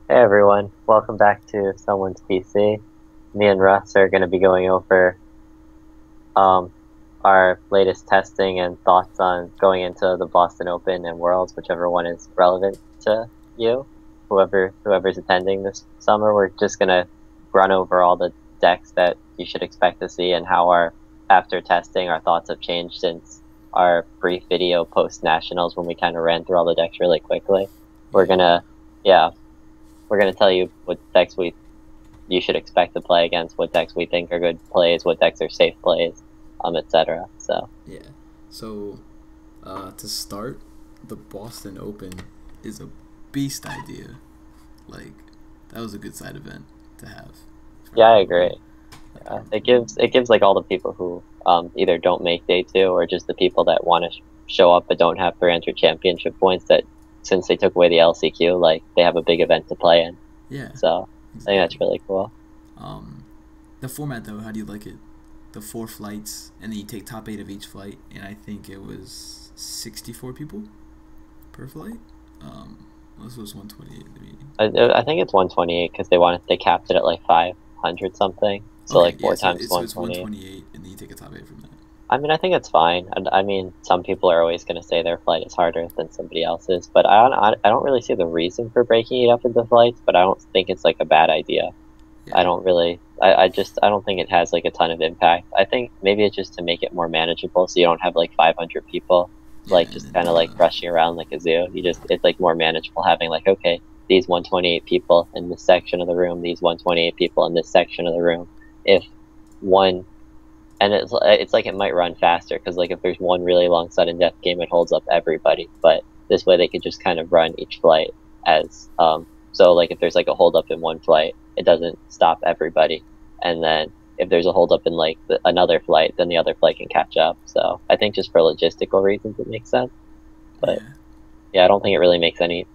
Hey everyone, welcome back to Someone's PC. Me and Russ are going to be going over um, our latest testing and thoughts on going into the Boston Open and Worlds, whichever one is relevant to you. Whoever's attending this summer, we're just going to run over all the decks that you should expect to see and how after testing, our thoughts have changed since our brief video post Nationals when we kind of ran through all the decks really quickly. We're gonna, yeah, we're gonna tell you what decks you should expect to play against, what decks we think are good plays, what decks are safe plays, etc. So Yeah. So, to start, the Boston Open is a beast idea. Like, that was a good side event to have. yeah, I agree. Like, Yeah, it gives like all the people who either don't make day two or just the people that want to show up but don't have per-entry championship points that since they took away the LCQ, like they have a big event to play in. yeah, So I think exactly. that's really cool. Um, the format though, how do you like it? The 4 flights, and then you take top 8 of each flight, and I think it was 64 people per flight. This was 128. I think it's 128 because they capped it at like 500 something. So Okay, like yeah, four so times it's 128. 128, and then you take a top 8 from that. I mean, I think it's fine. I mean, some people are always going to say their flight is harder than somebody else's, but I don't really see the reason for breaking it up into flights, but I don't think it's like a bad idea. Yeah, I don't really, I don't think it has like a ton of impact. I think maybe it's just to make it more manageable so you don't have like 500 people yeah, like and just then kind of like rushing around like a zoo. It's like more manageable having like, okay, these 128 people in this section of the room, these 128 people in this section of the room. If one and it's like it might run faster because like if there's one really long sudden death game, it holds up everybody. But this way, they could just kind of run each flight as so like if there's like a hold up in one flight, it doesn't stop everybody, and then if there's a hold up in like another flight, then the other flight can catch up. So I think just for logistical reasons, it makes sense. But yeah, yeah, I don't think it really makes any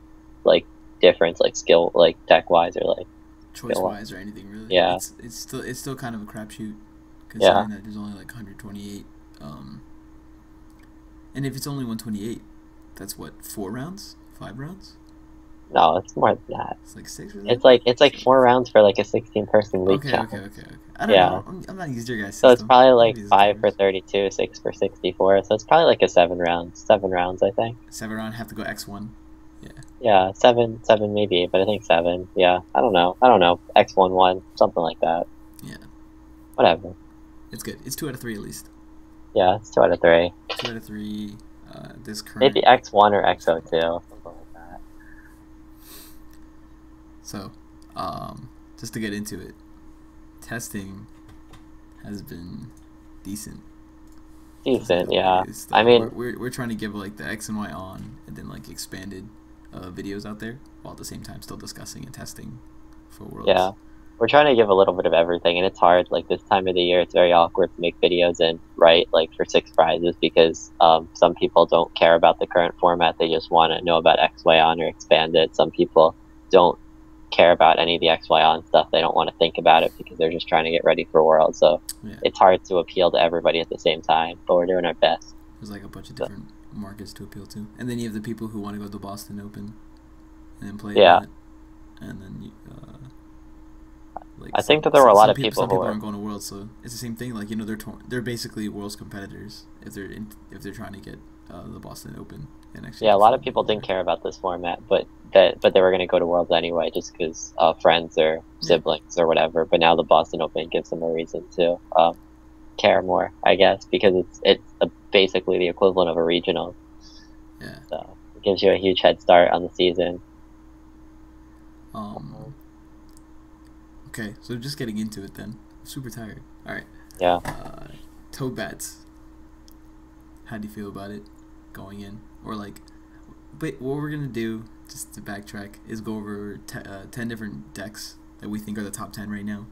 like difference like skill like tech wise or like choice skill wise. wise or anything really. Yeah, It's still kind of a crapshoot, yeah. considering that there's only like 128. And if it's only 128, that's what, 4 rounds, 5 rounds. No, it's more than that. It's like 6 or It's like something. 4 rounds for like a 16-person league Okay, challenge. okay, okay, okay. I don't Yeah. know. I'm not used to your guys' So it's system. probably Maybe like this is 5 for 32, 6 for 64. So it's probably like a 7 rounds. 7 rounds, I think. 7 round, have to go X1. Yeah, Yeah, seven maybe, but I think seven. Yeah, I don't know. I don't know. X11, something like that. yeah. Whatever. It's good. It's 2 out of 3 at least. Yeah, it's 2 out of 3. 2 out of 3. This current. Maybe X1 or XO2, something like that. So, just to get into it, testing has been decent. To say Decent, the yeah. least. I mean, We're trying to give like the X and Y on, and then like expanded videos out there, while at the same time still discussing and testing for Worlds. yeah. We're trying to give a little bit of everything, and it's hard. Like this time of the year, it's very awkward to make videos and write like for six prizes because some people don't care about the current format. They just want to know about XY on or expand it. Some people don't care about any of the XY on stuff. They don't want to think about it because they're just trying to get ready for World. So Yeah, it's hard to appeal to everybody at the same time, but we're doing our best. there's like a bunch of So, different markets to appeal to, and then you have the people who want to go to the Boston Open and then play yeah, that, and then like I think that there were a lot of people some who people were, aren't going to Worlds, so it's the same thing. Like they're basically Worlds competitors if they're trying to get the Boston Open and actually yeah, a lot of perform people well didn't there. care about this format, but they were going to go to Worlds anyway just because friends or Yeah, siblings or whatever. But now the Boston Open gives them a reason to care more, I guess, because it's basically the equivalent of a regional. yeah. So it gives you a huge head start on the season. Um. Okay, so just getting into it then. I'm super tired. All right. Yeah. Uh, Toad bats. How do you feel about it going in? Or like, but what we're gonna do, just to backtrack, is go over 10 different decks that we think are the top 10 right now.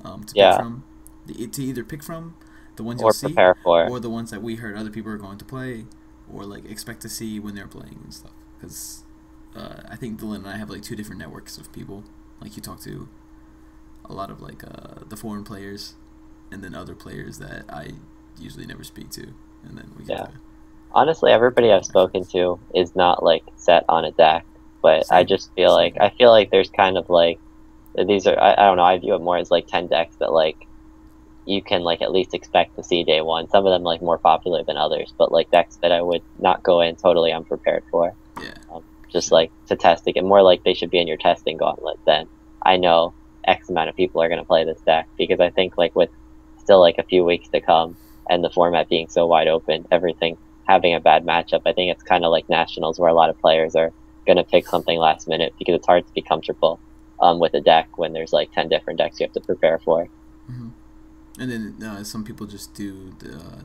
To pick Yeah. from, to either pick from the ones you'll Or see, prepare for. or the ones that we heard other people are going to play, or like expect to see when they're playing and stuff. Because I think Dylan and I have like 2 different networks of people. Like you talk to a lot of like the foreign players, and then other players that I usually never speak to, and then we get Yeah. to Honestly, everybody compare I've my friends. spoken to is not like set on a deck. but I Same, just feel like same. there's kind of like these are I don't know, I view it more as like 10 decks that like you can like at least expect to see day one. Some of them like more popular than others, but like decks that I would not go in totally unprepared for. Yeah, Just sure. like to test it, more like they should be in your testing gauntlet than I know X amount of people are going to play this deck, because I think like with still like a few weeks to come and the format being so wide open, everything having a bad matchup, I think it's kind of like nationals where a lot of players are going to pick something last minute because it's hard to be comfortable with a deck when there's like 10 different decks you have to prepare for. Hmm. And then some people just do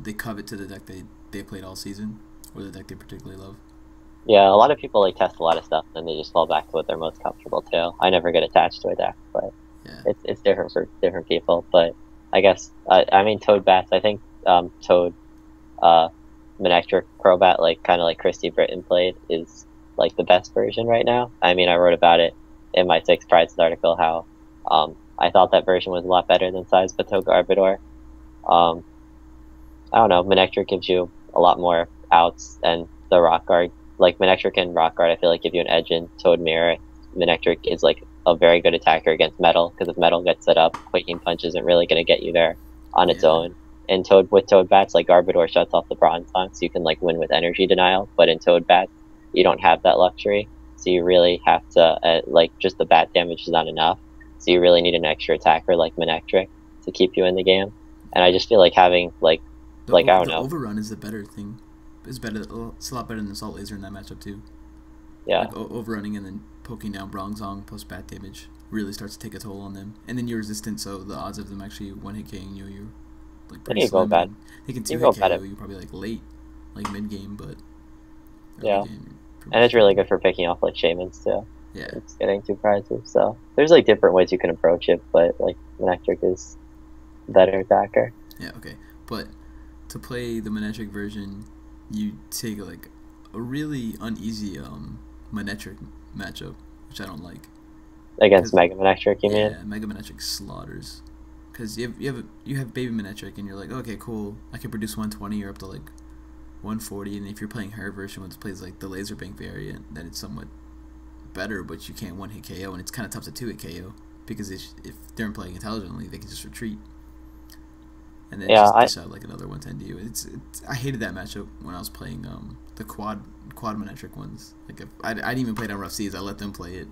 they covet to the deck they played all season, or the deck they particularly love. Yeah, a lot of people like test a lot of stuff and they just fall back to what they're most comfortable to. I never get attached to a deck, but Yeah. it's different for different people. But I guess I mean Toad Bats. I think Toad uh Manectric Crobat, like kind of like Christy Britton played, is like the best version right now. I mean, I wrote about it in my Six Prizes article how I thought that version was a lot better than Size Bateau Garbodor. Um, I don't know. Manectric gives you a lot more outs, and the Rock Guard, like Manectric and Rock Guard, I feel like give you an edge in Toad Mirror. Manectric is like a very good attacker against Metal, because if Metal gets set up, Quaking Punch isn't really going to get you there on its Yeah. own. And with Toad Bats, like Garbodor shuts off the Bronze Song, so you can like win with Energy Denial. But in Toad Bats, you don't have that luxury, so you really have to like just the bat damage is not enough. So you really need an extra attacker like Manectric to keep you in the game. And I just feel like having I don't The know. overrun is the better thing. It's better. It's a lot better than Assault Laser in that matchup too. Yeah, Like overrunning and then poking down Bronzong plus bat damage really starts to take a toll on them. And then you're resistant, so the odds of them actually one hit KOing you like then pretty you go slim. bad. And they can You two go hit bad KO at you probably like late, like mid game, but early yeah, game you're pretty and much it's really dead. good for picking off like Shamans too. Yeah, It's getting two prizes, so there's like different ways you can approach it, but like Manectric is better attacker. yeah, okay. But to play the Manectric version, you take like a really uneasy Manectric matchup, which I don't like. Against Cause Mega Manectric, you mean? yeah, Mega Manectric slaughters. Cause you have Baby Manectric and you're like, okay, cool, I can produce 120 or up to like 140, and if you're playing her version, which plays like the Laser Bank variant, then it's somewhat better, but you can't one hit KO, and it's kind of tough to two hit KO because if they're playing intelligently, they can just retreat and then Yeah, just dish out like another 110 to you. It's I hated that matchup when I was playing the quad Manectric ones. Like if I didn't even play it on Rough Seas, I let them play it.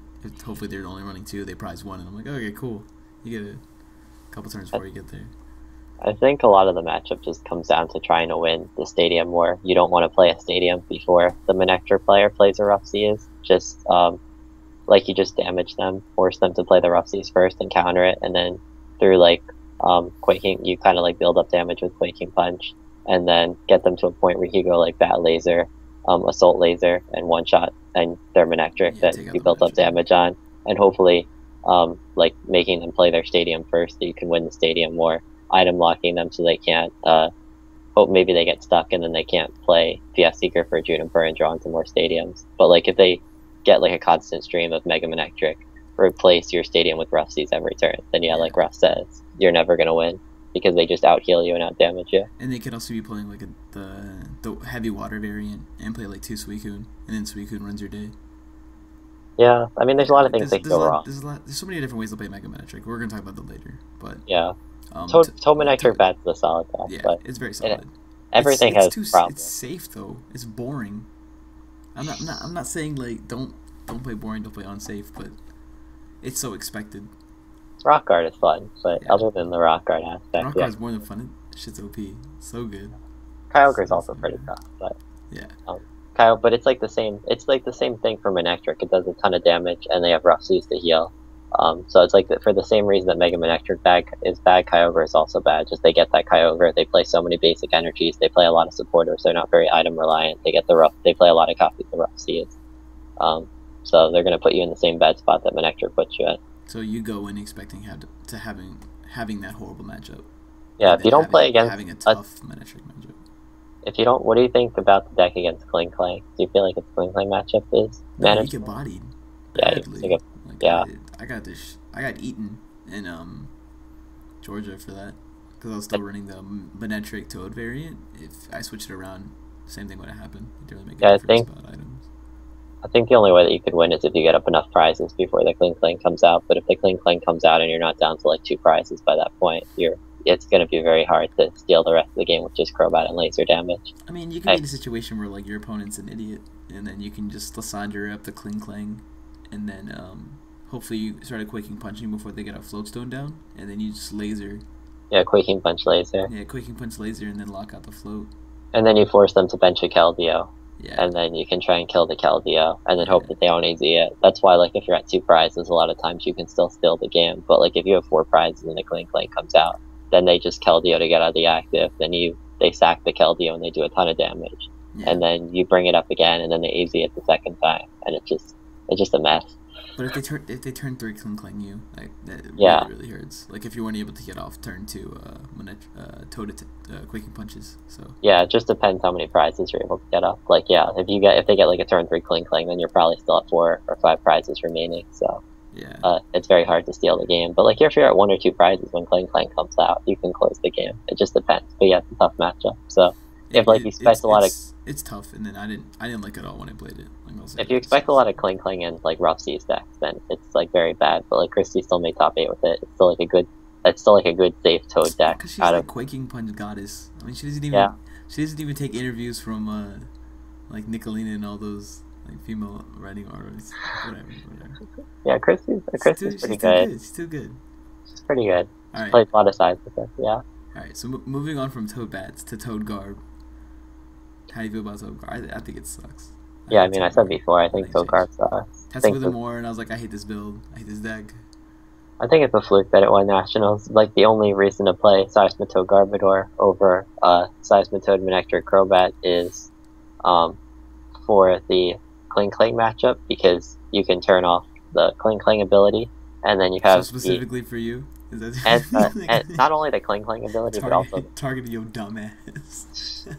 Hopefully they're only running two, they prize one, and I'm like, okay, cool. You get a couple turns before you get there. I think a lot of the matchup just comes down to trying to win the stadium war. You don't want to play a stadium before the Manectric player plays a Rough Seas. Just like you just damage them, force them to play the Rough Seas first and counter it, and then through like Quaking, you kind of like build up damage with Quaking Punch, and then get them to a point where you go like Bat Laser, Assault Laser, and one shot, and their Manectric Yeah, that take out you the built up Manectric. damage on, and hopefully like making them play their stadium first, so you can win the stadium war, item locking them so they can't hope maybe they get stuck and then they can't play VS Seeker for Juniper and draw into more stadiums. But like if they get like a constant stream of Mega Manectric, replace your stadium with Rough Seas every turn, then yeah, Yeah, like Ruff says, you're never gonna win because they just out heal you and out damage you. and they could also be playing like the heavy water variant and play like two Suicune, and then Suicune runs your day. Yeah, I mean there's a Yeah, lot of like things that can go wrong. there's so many different ways to play Mega Manectric. We're gonna talk about that later, but Yeah. um, Toad to, Manectric Bat's the solid deck, yeah, but it's very it, solid. everything has It's problems. safe though. It's boring. I'm not saying like don't play boring, don't play unsafe, but it's so expected. Rock Guard is fun, but Yeah, other than the Rock Guard aspect, Rock yeah. is more than fun. Shit's OP, so good. Kyogre is So also pretty good. tough, but Yeah, um, Kyle, but it's like the same. It's like the same thing for Manectric. It does a ton of damage, and they have Rough Seas to heal. So it's like for the same reason that Mega Manectric is bad, Kyogre is also bad. Just they get that Kyogre, they play so many basic energies, they play a lot of supporters. They're not very item reliant. They get the rough. They play a lot of copies of Rough Seas. Um, so they're gonna put you in the same bad spot that Manectric puts you in. so you go in expecting to having that horrible matchup, Yeah, and if then you don't play against having a a, tough Manectric matchup. if you don't, what do you think about the deck against Kling Klang? Do you feel like its Kling Klang matchup is No, you get manageable? bodied Yeah, it's like badly. Like yeah. I got eaten in Georgia for that because I was still running the Manectric Toad variant. If I switched it around, same thing would have happened. It didn't really make a Yeah, difference about items. I think the only way that you could win is if you get up enough prizes before the Kling Kling comes out. But if the Kling Kling comes out and you're not down to like 2 prizes by that point, it's going to be very hard to steal the rest of the game with just Crobat and laser damage. I mean, you can be in a situation where like your opponent's an idiot, and then you can just Lysandre up the Kling Kling, and then hopefully you started Quaking Punching before they get a Floatstone down, and then you just laser. Yeah, Quaking Punch laser. Yeah, Quaking Punch laser, and then lock out the float. And then you force them to bench a Keldeo. Yeah. And then you can try and kill the Keldeo, and then hope that they don't AZ it. That's why, like, if you're at 2 prizes, a lot of times you can still steal the game. But, like, if you have 4 prizes and the Kling Kling comes out, then they just Keldeo to get out of the active. Then they sack the Keldeo and they do a ton of damage. Yeah. And then you bring it up again, and then they AZ it the second time. And it's just a mess. But if they turn 3 Kling Kling you, like, that really hurts. Like, if you weren't able to get off turn 2 Quaking Punches. So yeah, it just depends how many prizes you're able to get up. Like, yeah, if they get like a turn 3 Kling Kling, then you're probably still at 4 or 5 prizes remaining. So yeah, it's very hard to steal the game. But like, if you're at 1 or 2 prizes when Kling Kling comes out, you can close the game. It just depends. But yeah, it's a tough matchup. So if like you expect a lot of, it's tough, and then I didn't like it all when I played it. Like, if you expect a lot of Kling Kling and like Rough Seas decks, then it's like very bad. But like Christy still made top 8 with it. It's still like a good safe Toad deck. Because she's like Quaking Punch goddess. I mean, she doesn't even take interviews from like Nicolina and all those like female writing artists. Whatever. Yeah, Christy's pretty good. She's too good. She's pretty good. All right. Plays a lot of sides with it. Yeah. All right. So moving on from Toad Bats to Toad Garb. How do you feel about Toad Garb? I think it sucks. Yeah, I mean, I said before, I think Toad Garb sucks. Tested with it more, and I was like, I hate this build. I hate this deck. I think it's a fluke that it won Nationals. Like, the only reason to play Seismitoad Garbodor over Seismitoad Manectric Crobat is for the Kling Kling matchup, because you can turn off the Kling Kling ability, and then you have... So specifically for you? Is that and not only the Kling Kling ability, but also... Targeting your dumbass.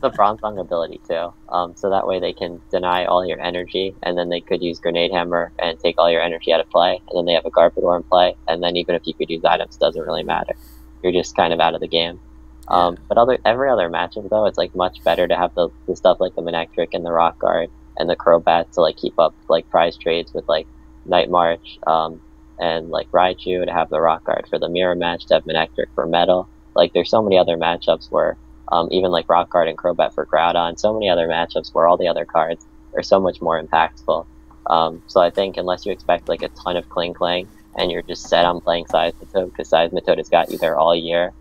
the Bronzong ability, too. So that way they can deny all your energy, and then they could use Grenade Hammer and take all your energy out of play, and then they have a Garbodor in play, and then even if you could use items, it doesn't really matter. You're just kind of out of the game. But every other matchup, though, it's like much better to have the stuff like the Manectric and the Rock Guard and the Crobat to like keep up like prize trades with like Night March, and like Raichu, to have the Rock Guard for the mirror match, to have Manectric for Metal. Like, there's so many other matchups where even like Rock Guard and Crobat for Groudon, so many other matchups where all the other cards are so much more impactful. So I think unless you expect like a ton of Kling Kling and you're just set on playing Seismitoad because Seismitoad has got you there all year,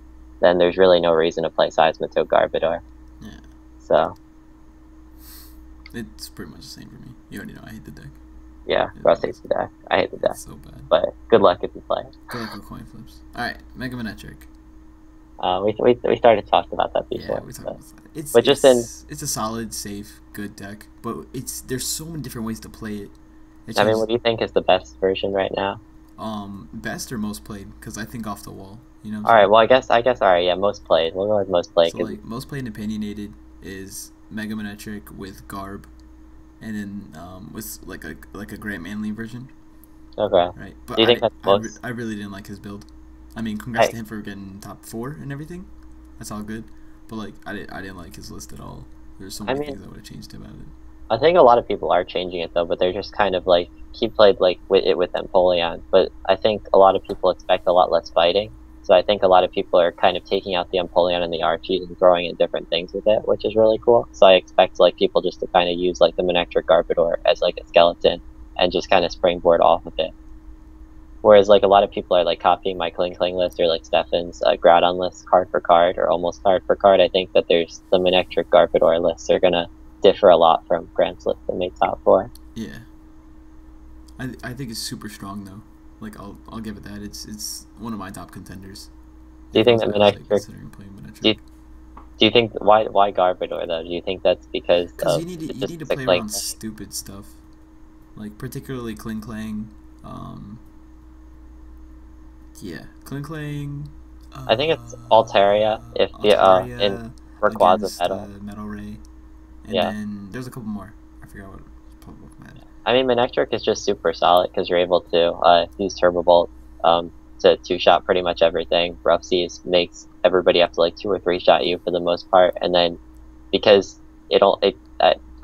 then there's really no reason to play Seismitoad Garbodor. Yeah. So it's pretty much the same for me. You already know I hate the deck. Yeah, Russ hates the deck. I hate the deck. It's so bad. But good luck if you play it. Good luck with coin flips. Alright, Mega Manectric. We started talking about that before. Yeah, we talked about that. It's a solid, safe, good deck, but there's so many different ways to play it. I mean, what do you think is the best version right now? Best or most played? Because I think off the wall. You know. All right. Well, I guess. All right. Yeah, most played. We'll go with most played. So like most played and opinionated is Mega Manectric with Garb, and then with like a Grant Manley version. Okay. Right. But do you think that's most? I really didn't like his build. I mean, congrats to him for getting top 4 and everything. That's all good. But like, I didn't like his list at all. There's so many things I would have changed about it. I think a lot of people are changing it though, but they're just kind of like, he played like with Empoleon, but I think a lot of people expect a lot less fighting. So I think a lot of people are kind of taking out the Empoleon and the Archie and throwing in different things with it, which is really cool. So I expect like people just to kind of use like the Manectric Garbodor as like a skeleton and just kind of springboard off of it. Whereas like a lot of people are like copying my Kling Kling list or like Stefan's Groudon list card for card or almost card for card. I think that there's the Manectric Garbodor lists are gonna differ a lot from Grant's list that made top 4. Yeah, I think it's super strong though. Like I'll give it that. It's one of my top contenders. Do you think that Manectric? Do you think why Garbodor though? Do you think that's because you need to play around stupid stuff, like particularly Kling Klang. Yeah, Kling Klang. I think it's Altaria if Altaria in Rayquaza Metal. Metal Ray. And yeah. Then there's a couple more. I forgot what Pokemon. I mean, Manectric is just super solid because you're able to use Turbo Bolt to 2-shot pretty much everything. Rough Seas makes everybody have to like 2 or 3 shot you for the most part, and then because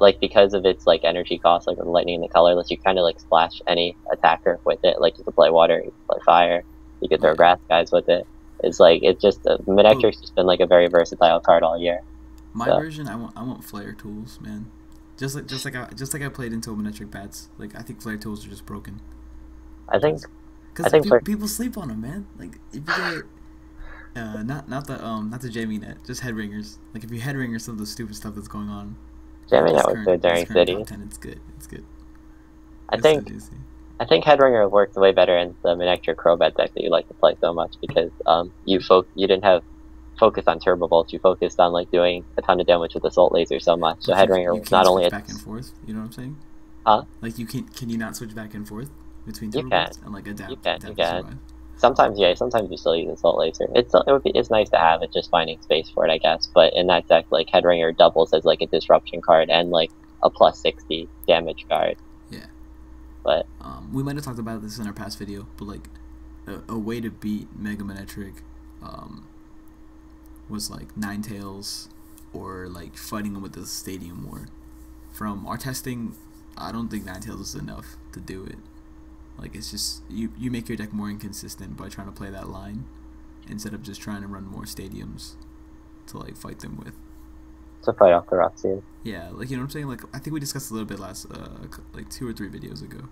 like because of its like energy cost, like with lightning and the colorless, you kind of like splash any attacker with it. Like you could play water, you could play fire, you could throw Yeah. grass guys with it. It's like it's just But Manectric's just been like a very versatile card all year. my So version, I want flare tools, man. Just like I played into Manectric bats. Like I think flare tools are just broken. I think I Because think for people sleep on them, man. Like if you get not the Jamie net, just head ringers. Like if you head ringer some of the stupid stuff that's going on. jamming that was good This during current City. top 10, it's good. It's good. I It's so think juicy. I think Headringer worked way better in the Manectric Crobat deck that you like to play so much because you didn't have focus on Turbo Bolt, you focused on like doing a ton of damage with Assault Laser so much. So But Headringer you was can't not only switch a back and forth. You know what I'm saying? huh? Like can you not switch back and forth between You turbo can. bolts and like adapt You can, adapt you to can. survive? Sometimes, yeah, sometimes you still use Assault Laser. It's nice to have it, just finding space for it, I guess. But in that deck, like Headringer doubles as like a disruption card and like a plus 60 damage card. Yeah. But We might have talked about this in our past video, but like a way to beat Mega Manectric was like Ninetales or like fighting him with the Stadium War. From our testing, I don't think Ninetales is enough to do it. Like it's just you make your deck more inconsistent by trying to play that line instead of just trying to run more stadiums to like fight them with. to fight off the Roxy. Yeah, like you know what I'm saying. Like I think we discussed a little bit last like 2 or 3 videos ago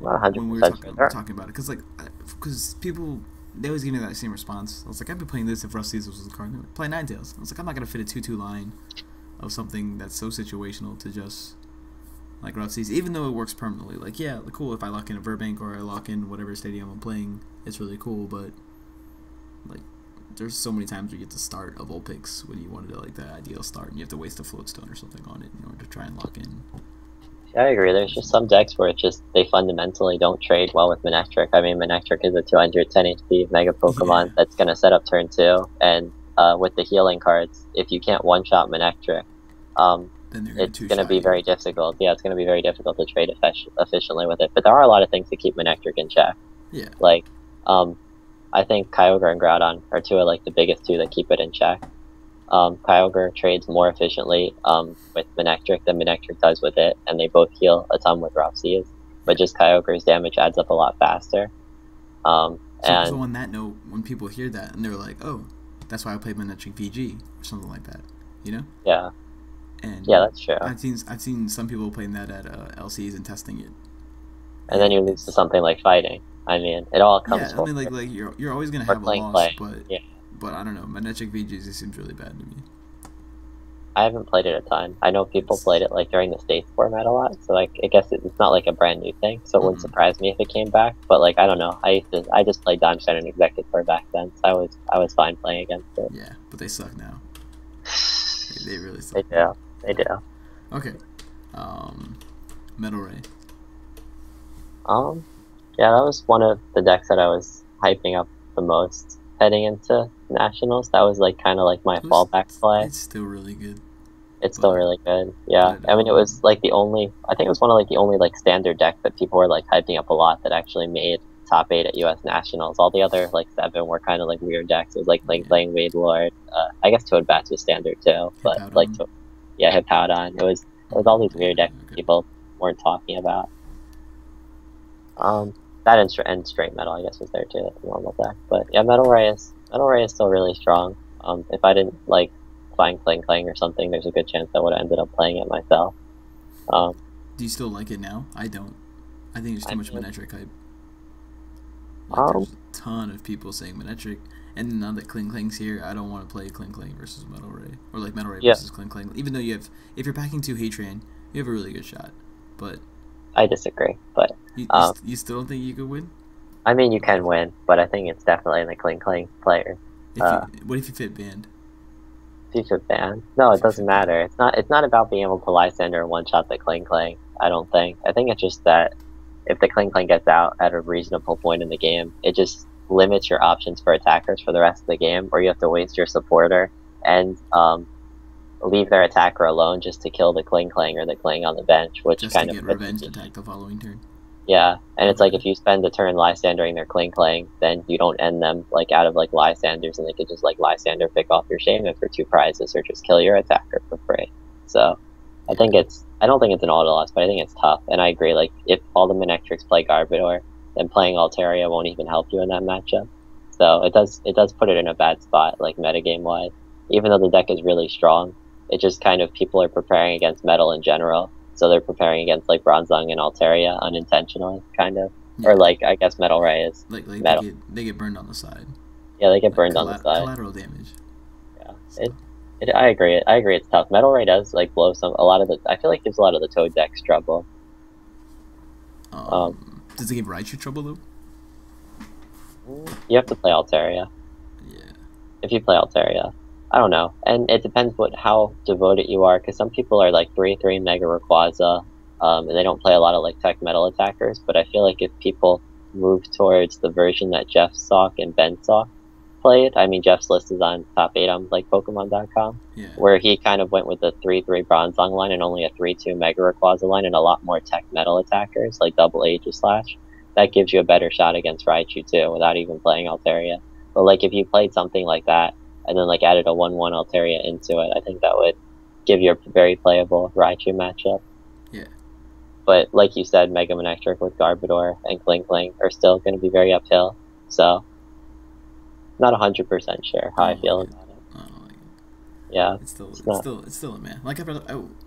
Not when we 100% were sure. talking about it, because people they always give me that same response. I was like, I've been playing this if Rusty's was the card. Play Ninetales. I was like, I'm not gonna fit a 2/2 line of something that's so situational to just like Rusty's, even though it works permanently. Like yeah, cool if I lock in a Verbank or I lock in whatever stadium I'm playing, it's really cool. But like, there's so many times where you get to start a Vulpix when you wanted like the ideal start, and you have to waste a Floatstone or something on it in order to try and lock in. Yeah, I agree. There's just some decks where it's just they fundamentally don't trade well with Manectric. I mean, Manectric is a 210 HP Mega Pokemon Yeah. that's gonna set up turn 2, and with the healing cards, if you can't one-shot Manectric, Then they're gonna it's gonna two-shot be you. very difficult. Yeah, it's gonna be very difficult to trade efficiently with it. But there are a lot of things to keep Manectric in check. Yeah. Like, I think Kyogre and Groudon are two of like the biggest two that keep it in check. Kyogre trades more efficiently with Manectric than Manectric does with it, and they both heal a ton with Ralph-Seas, but just Kyogre's damage adds up a lot faster. So And on that note, when people hear that and they're like, "Oh, that's why I played Manectric VG" or something like that, you know? yeah, And yeah, that's true. I've seen some people playing that at LCs and testing it. And then you lose to something like fighting. I mean, it all comes Yeah, I full mean, like you're always gonna have a playing loss, play. Yeah. but I don't know. Manectric VG just seems really bad to me. I haven't played it a ton. I know people played it like during the States format a lot, so like I guess it's not like a brand new thing, so it wouldn't surprise me if it came back. But like I don't know, I just played Darmstadt and Executor back then, so I was fine playing against it. Yeah, but they suck now. They really They suck. do, they do. Okay. Metal Ray. Yeah, that was one of the decks that I was hyping up the most heading into Nationals. That was like kind of like my fallback play. It's still really good. It's still really good. Yeah, but, I mean, it was like the only. I think it was one of like the only like standard decks that people were like hyping up a lot that actually made top 8 at U.S. Nationals. All the other like 7 were kind of like weird decks. It was like playing Wade Lord. I guess Toad Bats was standard too, but Hippowdon. like Hippowdon. It was all these weird decks people weren't talking about. That and straight metal, I guess, was there too. That's a normal deck, but yeah, Metal Ray is still really strong. If I didn't like find Clang or something, there's a good chance I would have ended up playing it myself. Do you still like it now? I don't. I think there's too much Manectric hype. Like, there's a ton of people saying Manectric, and now that Kling's here, I don't want to play Kling versus Metal Ray, or like Metal Ray versus Kling. Even though if you're packing 2 Heatran, you have a really good shot, but I disagree, but you still don't think you could win? I mean, you can win, but I think it's definitely the Kling player. What if you fit banned? FIFA ban? No, it doesn't matter. It's not about being able to Lysander and one-shot the Kling. I don't think. I think it's just that if the Kling gets out at a reasonable point in the game, it just limits your options for attackers for the rest of the game, or you have to waste your supporter and leave their attacker alone just to kill the Kling or the Kling on the bench, which just kind to of get revenge attack the following turn. Yeah, and it's like if you spend a turn Lysandering their Kling, then you don't end them like out of like Lysanders, and they could just like Lysander pick off your Shaman for 2 prizes, or just kill your attacker for free. So Yeah. I don't think it's an auto loss, but I think it's tough. And I agree. Like if all the Manectrics play Garbodor, then playing Altaria won't even help you in that matchup. So it does put it in a bad spot, like metagame wise. Even though the deck is really strong, it just kind of people are preparing against metal in general. So they're preparing against like Bronzong and Altaria unintentionally, kind of. Or Yeah. like I guess Metal Ray is Like metal. they get burned on the side. Yeah, they get Like burned on the side. collateral damage. Yeah, So I agree. I agree. It's tough. Metal Ray does like blow a lot of the. I feel like gives a lot of the Toad decks trouble. Um, does it give Raichu trouble though? you have to play Altaria. Yeah. If you play Altaria, I don't know, and it depends how devoted you are. Because some people are like 3/3 Mega Rayquaza, and they don't play a lot of like Tech Metal attackers. But I feel like if people move towards the version that Jeff Sock and Ben Sock played, I mean Jeff's list is on top 8 on like Pokemon.com, Yeah. where he kind of went with the 3/3 Bronzong line and only a 3/2 Mega Rayquaza line and a lot more Tech Metal attackers like double Aegislash. That gives you a better shot against Raichu too, without even playing Altaria. But like if you played something like that and then like added a 1/1 Altaria into it, I think that would give you a very playable Raichu matchup. Yeah. But like you said, Mega Manectric with Garbodor and Kling are still going to be very uphill. So not 100% sure how I feel about it. I don't like it. Yeah, It's still a man. Like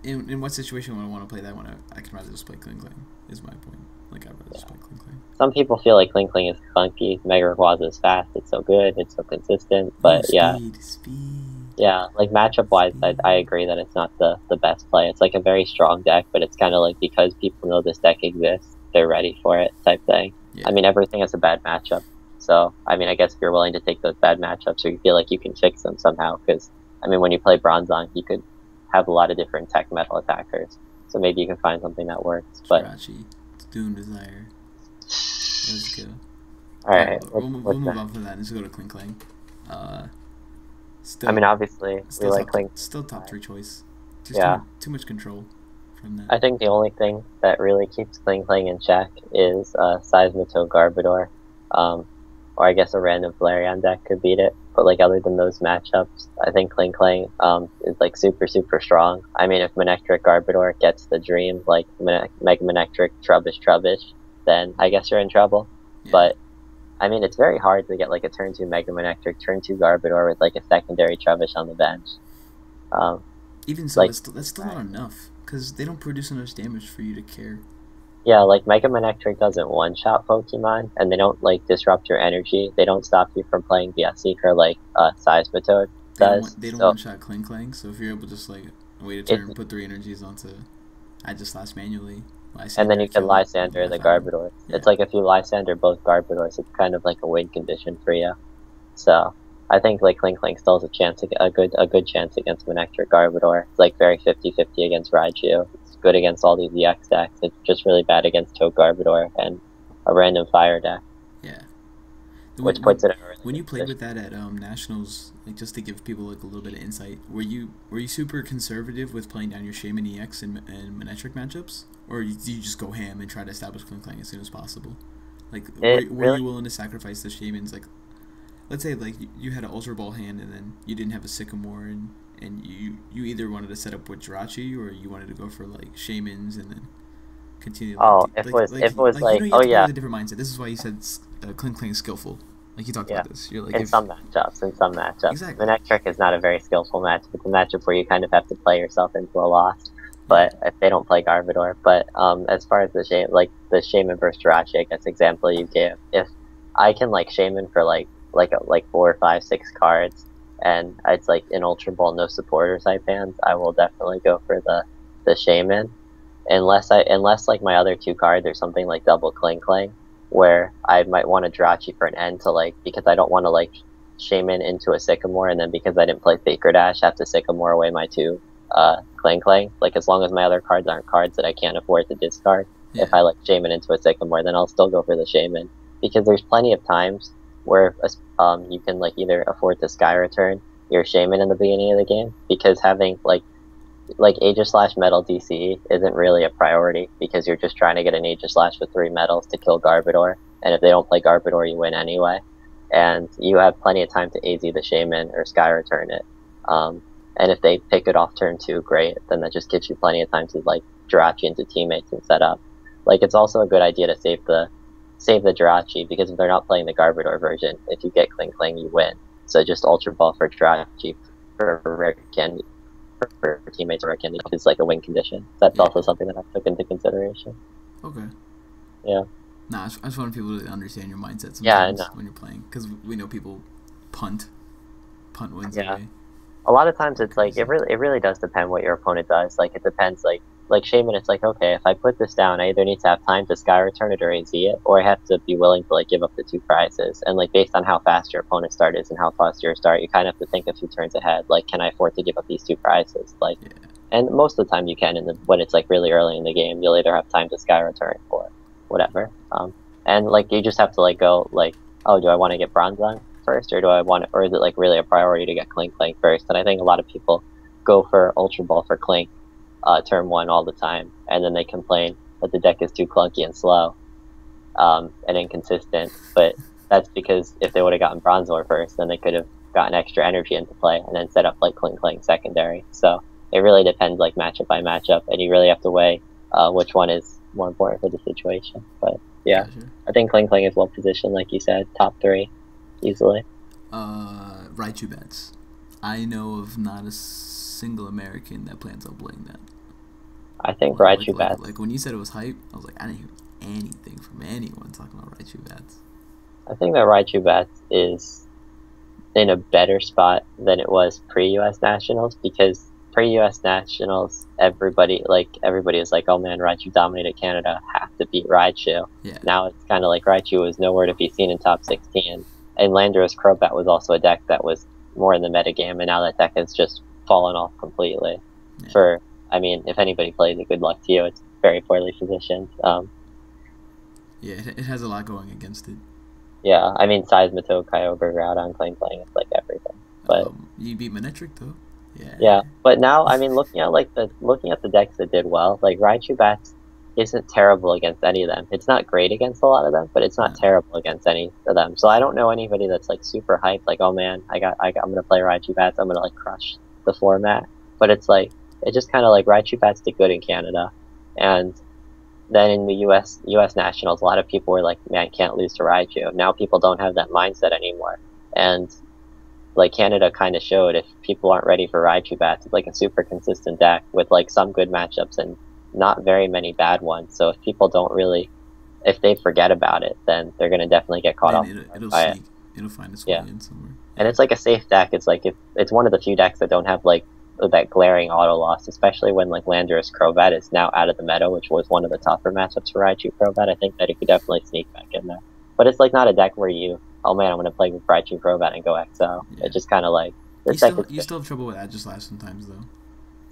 in what situation would I want to play that one? I can rather just play Kling. Is my point. Like I'd rather just play Kling. Some people feel like Kling is clunky. Mega Rayquaza is fast. It's so good. It's so consistent. But speed. Yeah, like matchup wise, I agree that it's not the best play. It's like a very strong deck, but it's kind of like because people know this deck exists, they're ready for it type thing. Yeah. I mean, everything has a bad matchup. So, I mean, I guess if you're willing to take those bad matchups or you feel like you can fix them somehow, because, I mean, when you play Bronzong, you could have a lot of different Tech Metal attackers. So maybe you can find something that works. But Doom Desire. Let's go. Alright. We'll move on from that and just go to Kling. I mean, obviously, we like Kling. Still top 3 choice. Just too much control from that. I think the only thing that really keeps Kling in check is Seismitoad Garbodor. Or I guess a random Flareon deck could beat it. But like other than those matchups, I think Kling is like super strong. I mean, if Manectric Garbodor gets the dream, like Mega Manectric Trubbish, then I guess you're in trouble. Yeah. But I mean, it's very hard to get like a turn 2 Mega Manectric, turn 2 Garbodor with like a secondary Trubbish on the bench. Even so, like, that's still not enough because they don't produce enough damage for you to care. Yeah, like Mega Manectric doesn't one-shot Pokemon, and they don't like disrupt your energy. They don't stop you from playing BS Seeker like Seismitoad does. They don't one-shot Kling, so if you're able to just like wait a turn and put 3 energies onto Aegislash manually, and then you can Lysander the Garbodor. Yeah. It's like if you Lysander both Garbodors, it's kind of like a win condition for you. So I think like Kling still has a chance, a good chance against Manectric Garbodor. It's like very 50-50 against Raichu. It's good against all these EX decks. It's just really bad against Toad Garbodor and a random fire deck. Yeah. Which puts it in a really when you played with that at Nationals, like just to give people like a little bit of insight, were you super conservative with playing down your Shaman EX and Manectric matchups, or do you just go ham and try to establish Kling as soon as possible? Like, were you willing to sacrifice the Shamans? Like, let's say like you had an Ultra Ball hand and then you didn't have a Sycamore and you either wanted to set up with Jirachi or you wanted to go for like Shamans and then continue. If it was like you have a different mindset. This is why you said Kling is skillful. Like you talked about this. You're like some matchups. Exactly. Manectric is not a very skillful matchup. It's a matchup where you kind of have to play yourself into a loss. But if they don't play Garbodor, but as far as the Shaman versus Jirachi, I guess example you gave, if I can like Shaman for like 4, 5, 6 cards, and it's like in Ultra Ball no supporter type hands, I will definitely go for the Shaman, unless like my other 2 cards are something like double Kling, where I might want a Jirachi for an end to like, because I don't want to like Shaman into a Sycamore, and then because I didn't play Faker Dash, have to Sycamore away my 2 Kling. Like as long as my other cards aren't cards that I can't afford to discard, if I like Shaman into a Sycamore, then I'll still go for the Shaman, because there's plenty of times where you can like either afford to Sky Return your Shaman in the beginning of the game, because having like Aegislash Metal DCE isn't really a priority, because you're just trying to get an Aegislash with 3 metals to kill Garbodor, and if they don't play Garbodor, you win anyway, and you have plenty of time to AZ the Shaman or Sky Return it. And if they pick it off turn 2, great. Then that just gives you plenty of time to like Jirachi into teammates and set up. Like it's also a good idea to save the Jirachi, because if they're not playing the Garbodor version, if you get Kling Kling, you win. So just Ultra Ball for Jirachi for Rare Candy for teammates or Rare Candy is like a win condition. That's also something that I took into consideration. Okay. Yeah. Nah, I just want people to understand your mindset sometimes when you're playing, because we know people punt wins Yeah. away. A lot of times it's like it really does depend what your opponent does. Like it depends. Like Shaman, it's like, okay, if I put this down, I either need to have time to Sky Return it or AZ it, or I have to be willing to like give up the 2 prizes. And like based on how fast your opponent's start is and how fast your start, you kind of have to think a few turns ahead. Like, can I afford to give up these 2 prizes? Like, and most of the time you can. When it's like really early in the game, you'll either have time to Sky Return or whatever. And like you just have to like go like, oh, do I want to get Bronzong first, or or is it like really a priority to get Kling Kling first? And I think a lot of people go for Ultra Ball for Kling turn 1 all the time, and then they complain that the deck is too clunky and slow and inconsistent. But that's because if they would have gotten Bronzor first, then they could have gotten extra energy into play and then set up like Kling Kling secondary. So it really depends like matchup by matchup, and you really have to weigh which one is more important for the situation. But yeah, gotcha. I think Kling Kling is well positioned, like you said, top 3 easily. Raichu bets. I know of not a single American that plans on playing that. I think Raichu bats. Like when you said it was hype, I was like, I didn't hear anything from anyone talking about Raichu bats. I think that Raichu bats is in a better spot than it was pre-US Nationals, because pre-US Nationals, everybody was like, oh man, Raichu dominated Canada, have to beat Raichu. Yeah. Now it's kind of like Raichu was nowhere to be seen in top 16. And Landorus Crobat was also a deck that was more in the metagame, and now that deck has just fallen off completely. Yeah. I mean, if anybody plays it, good luck to you. It's very poorly positioned. Yeah, it has a lot going against it. Yeah, I mean, Seismitoad, Kyogre, Groudon, Kling Kling, it's like everything. But you beat Manectric though. Yeah. Yeah, but now, I mean, looking at the decks that did well, like Raichu bats isn't terrible against any of them. It's not great against a lot of them, but it's not terrible against any of them. So I don't know anybody that's like super hyped, like, oh man, I'm gonna play Raichu bats, I'm gonna like crush the format. But it's like, it just kind of like Raichu bats did good in Canada, and then in the US Nationals, a lot of people were like, man, can't lose to Raichu. Now people don't have that mindset anymore, and like Canada kind of showed, if people aren't ready for Raichu bats, it's like a super consistent deck with like some good matchups and not very many bad ones. So if people if they forget about it, then they're gonna definitely get caught off. It'll find its way in somewhere. And it's like a safe deck. It's like it's one of the few decks that don't have like that glaring auto loss, especially when like Landorus Crobat is now out of the meta, which was one of the tougher matchups for Raichu Crobat. I think that it could definitely sneak back in there. But it's like not a deck where oh man, I'm gonna play with Raichu Crobat and go XO. Yeah. It's just kind of like you still have trouble with Aegislash sometimes though.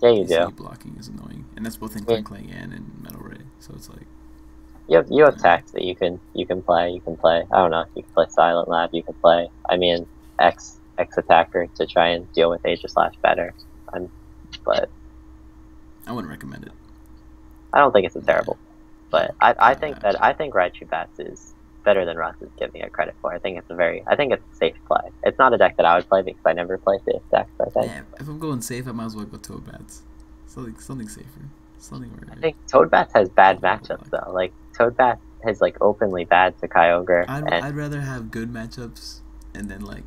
Yeah, you do. Blocking is annoying, and that's both in Kling Kling and in Metal Ray. So it's like you have attacks that you can play. You can play. I don't know. You can play Silent Lab. You can play. I mean, X attacker to try and deal with Aegislash better. But I wouldn't recommend it. I don't think it's a terrible. But I think Raichu bats is better than Russ is giving it credit for. I think it's a safe play. It's not a deck that I would play because I never play safe decks. I think. Yeah, if I'm going safe, I might as well go Toad Bats. Something safer. Something where I think Toad Bats has bad matchups though. Like Toad Bats is like openly bad to Kyogre. I'd rather have good matchups and then like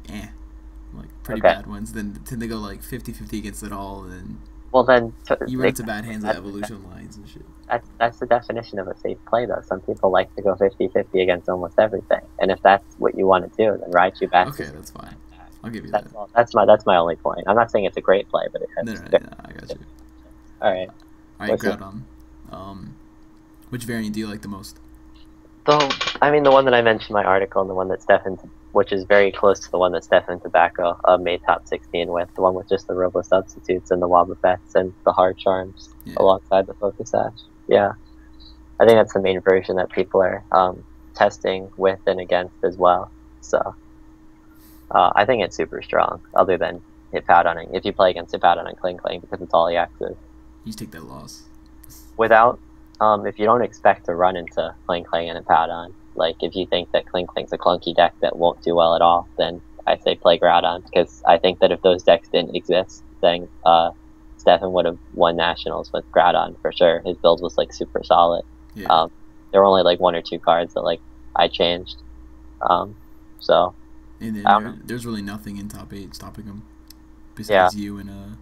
pretty bad ones than to go like 50-50 against it all, and then you run into bad hands at evolution lines and shit. That's the definition of a safe play though. Some people like to go 50-50 against almost everything, and if that's what you want to do, then Raichu bats. Okay, that's fine. I'll give you that. That's my only point. I'm not saying it's a great play, but it has. No, I got you. All right, Groudon. Which variant do you like the most? I mean, the one that I mentioned in my article, and the one that which is very close to the one that Stefan Tobacco made top 16 with, the one with just the Robo Substitutes and the Wobbuffets and the Hard Charms alongside the Focus Sash. Yeah, I think that's the main version that people are testing with and against as well. So I think it's super strong, other than Hippowdon. If you play against Hippowdon and Kling Kling, because it's all EXs. You take that loss. Without, if you don't expect to run into Kling Kling and Hippowdon, like if you think that Kling Kling's a clunky deck that won't do well at all, then I say play Groudon, because I think that if those decks didn't exist, then Stefan would have won nationals with Groudon for sure. His build was like super solid. Yeah. There were only like 1 or 2 cards that like I changed. So And I don't then know. there's really nothing in top 8 stopping him Yeah, besides you and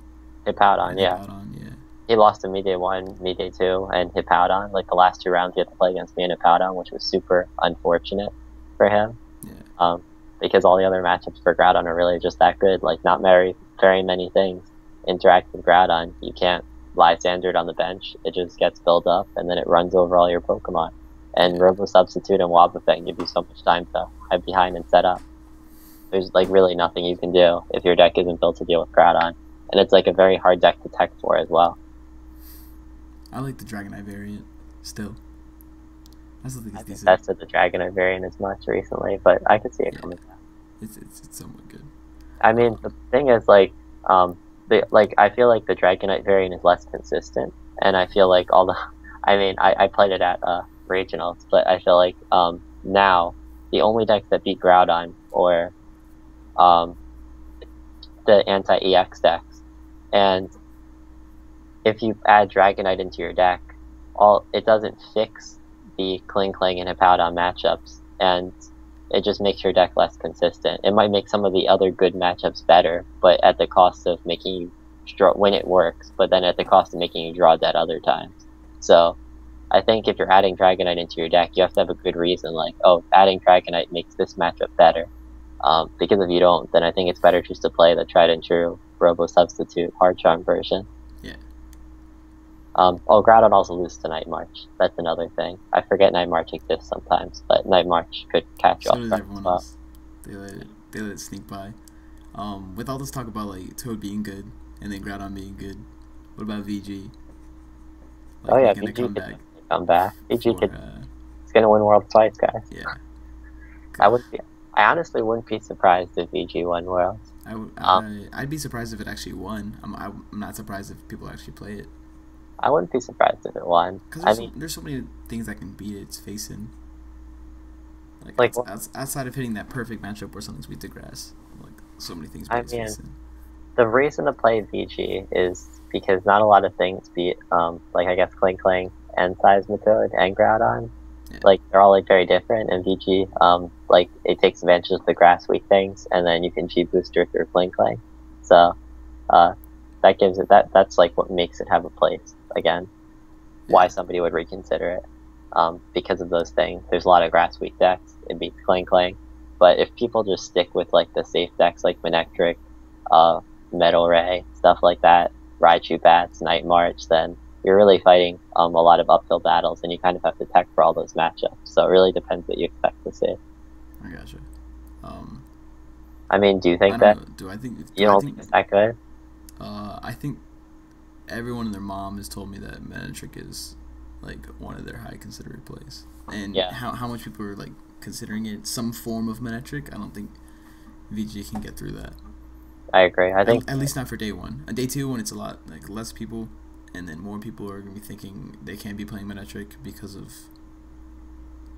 Hippowdon, yeah. Hippowdon. Yeah. He lost to me day 1, me day 2, and Hippowdon. Like the last 2 rounds, he had to play against me and Hippowdon, which was super unfortunate for him. Yeah. Because all the other matchups for Groudon are really just that good. Like not very many things interact with Groudon. You can't Lysander it on the bench. It just gets built up, and then it runs over all your Pokemon. And Robo Substitute and Wobbuffet give you so much time to hide behind and set up. There's like really nothing you can do if your deck isn't built to deal with Groudon. And it's like a very hard deck to tech for as well. I like the Dragonite variant still. I still think it's decent. Tested the Dragonite variant as much recently, but I could see it coming back. It's somewhat good. I mean, the thing is, like, I feel like the Dragonite variant is less consistent, and I feel like all the, I mean, I played it at regionals, but I feel like now the only decks that beat Groudon or the anti-EX decks, and if you add Dragonite into your deck, it doesn't fix the Kling and Hippowdon matchups, and it just makes your deck less consistent. It might make some of the other good matchups better, but at the cost of making you draw when it works, but then at the cost of making you draw dead other times. So I think if you're adding Dragonite into your deck, you have to have a good reason, like, oh, adding Dragonite makes this matchup better. Because if you don't, then I think it's better just to play the tried and true Robo Substitute Hard Charm version. Yeah. Groudon also loses to Night March. That's another thing. I forget Night March exists sometimes, but Night March could catch you So off does guard everyone as well. else. They let it sneak by. With all this talk about like Toad being good and then Groudon being good, what about VG? Like, Oh yeah, making a VG could comeback come back. VG for, could. It's gonna win Worlds twice, guys. yeah. I honestly wouldn't be surprised if VG won Worlds. I'd be surprised if it actually won. I'm not surprised if people actually play it. I wouldn't be surprised if it won. Because there's so many things that can beat its facing. Like outside of hitting that perfect matchup where something's beat the grass, like so many things beat its facing. The reason to play VG is because not a lot of things beat, like I guess Kling and Seismitoad and Groudon. Yeah. Like they're all like very different, and VG, like it takes advantage of the grass weak things, and then you can G booster through Kling. So, that gives it that's like what makes it have a place again. Yeah. Why somebody would reconsider it, because of those things. There's a lot of grass weak decks. It beats Kling, but if people just stick with like the safe decks like Manectric, Metal Ray, stuff like that, Raichu Bats, Night March, then you're really fighting a lot of uphill battles, and you kind of have to tech for all those matchups. So it really depends what you expect to see. I gotcha. I mean, do you think I that? don't know. Do I think You don't think it's that good? I think everyone and their mom has told me that Manectric is like one of their high considered plays, and Yeah. how much people are like considering it some form of Manectric. I don't think VG can get through that. I agree. I think at least not for day one. Day two, when it's a lot like less people, and then more people are gonna be thinking they can't be playing Manectric because of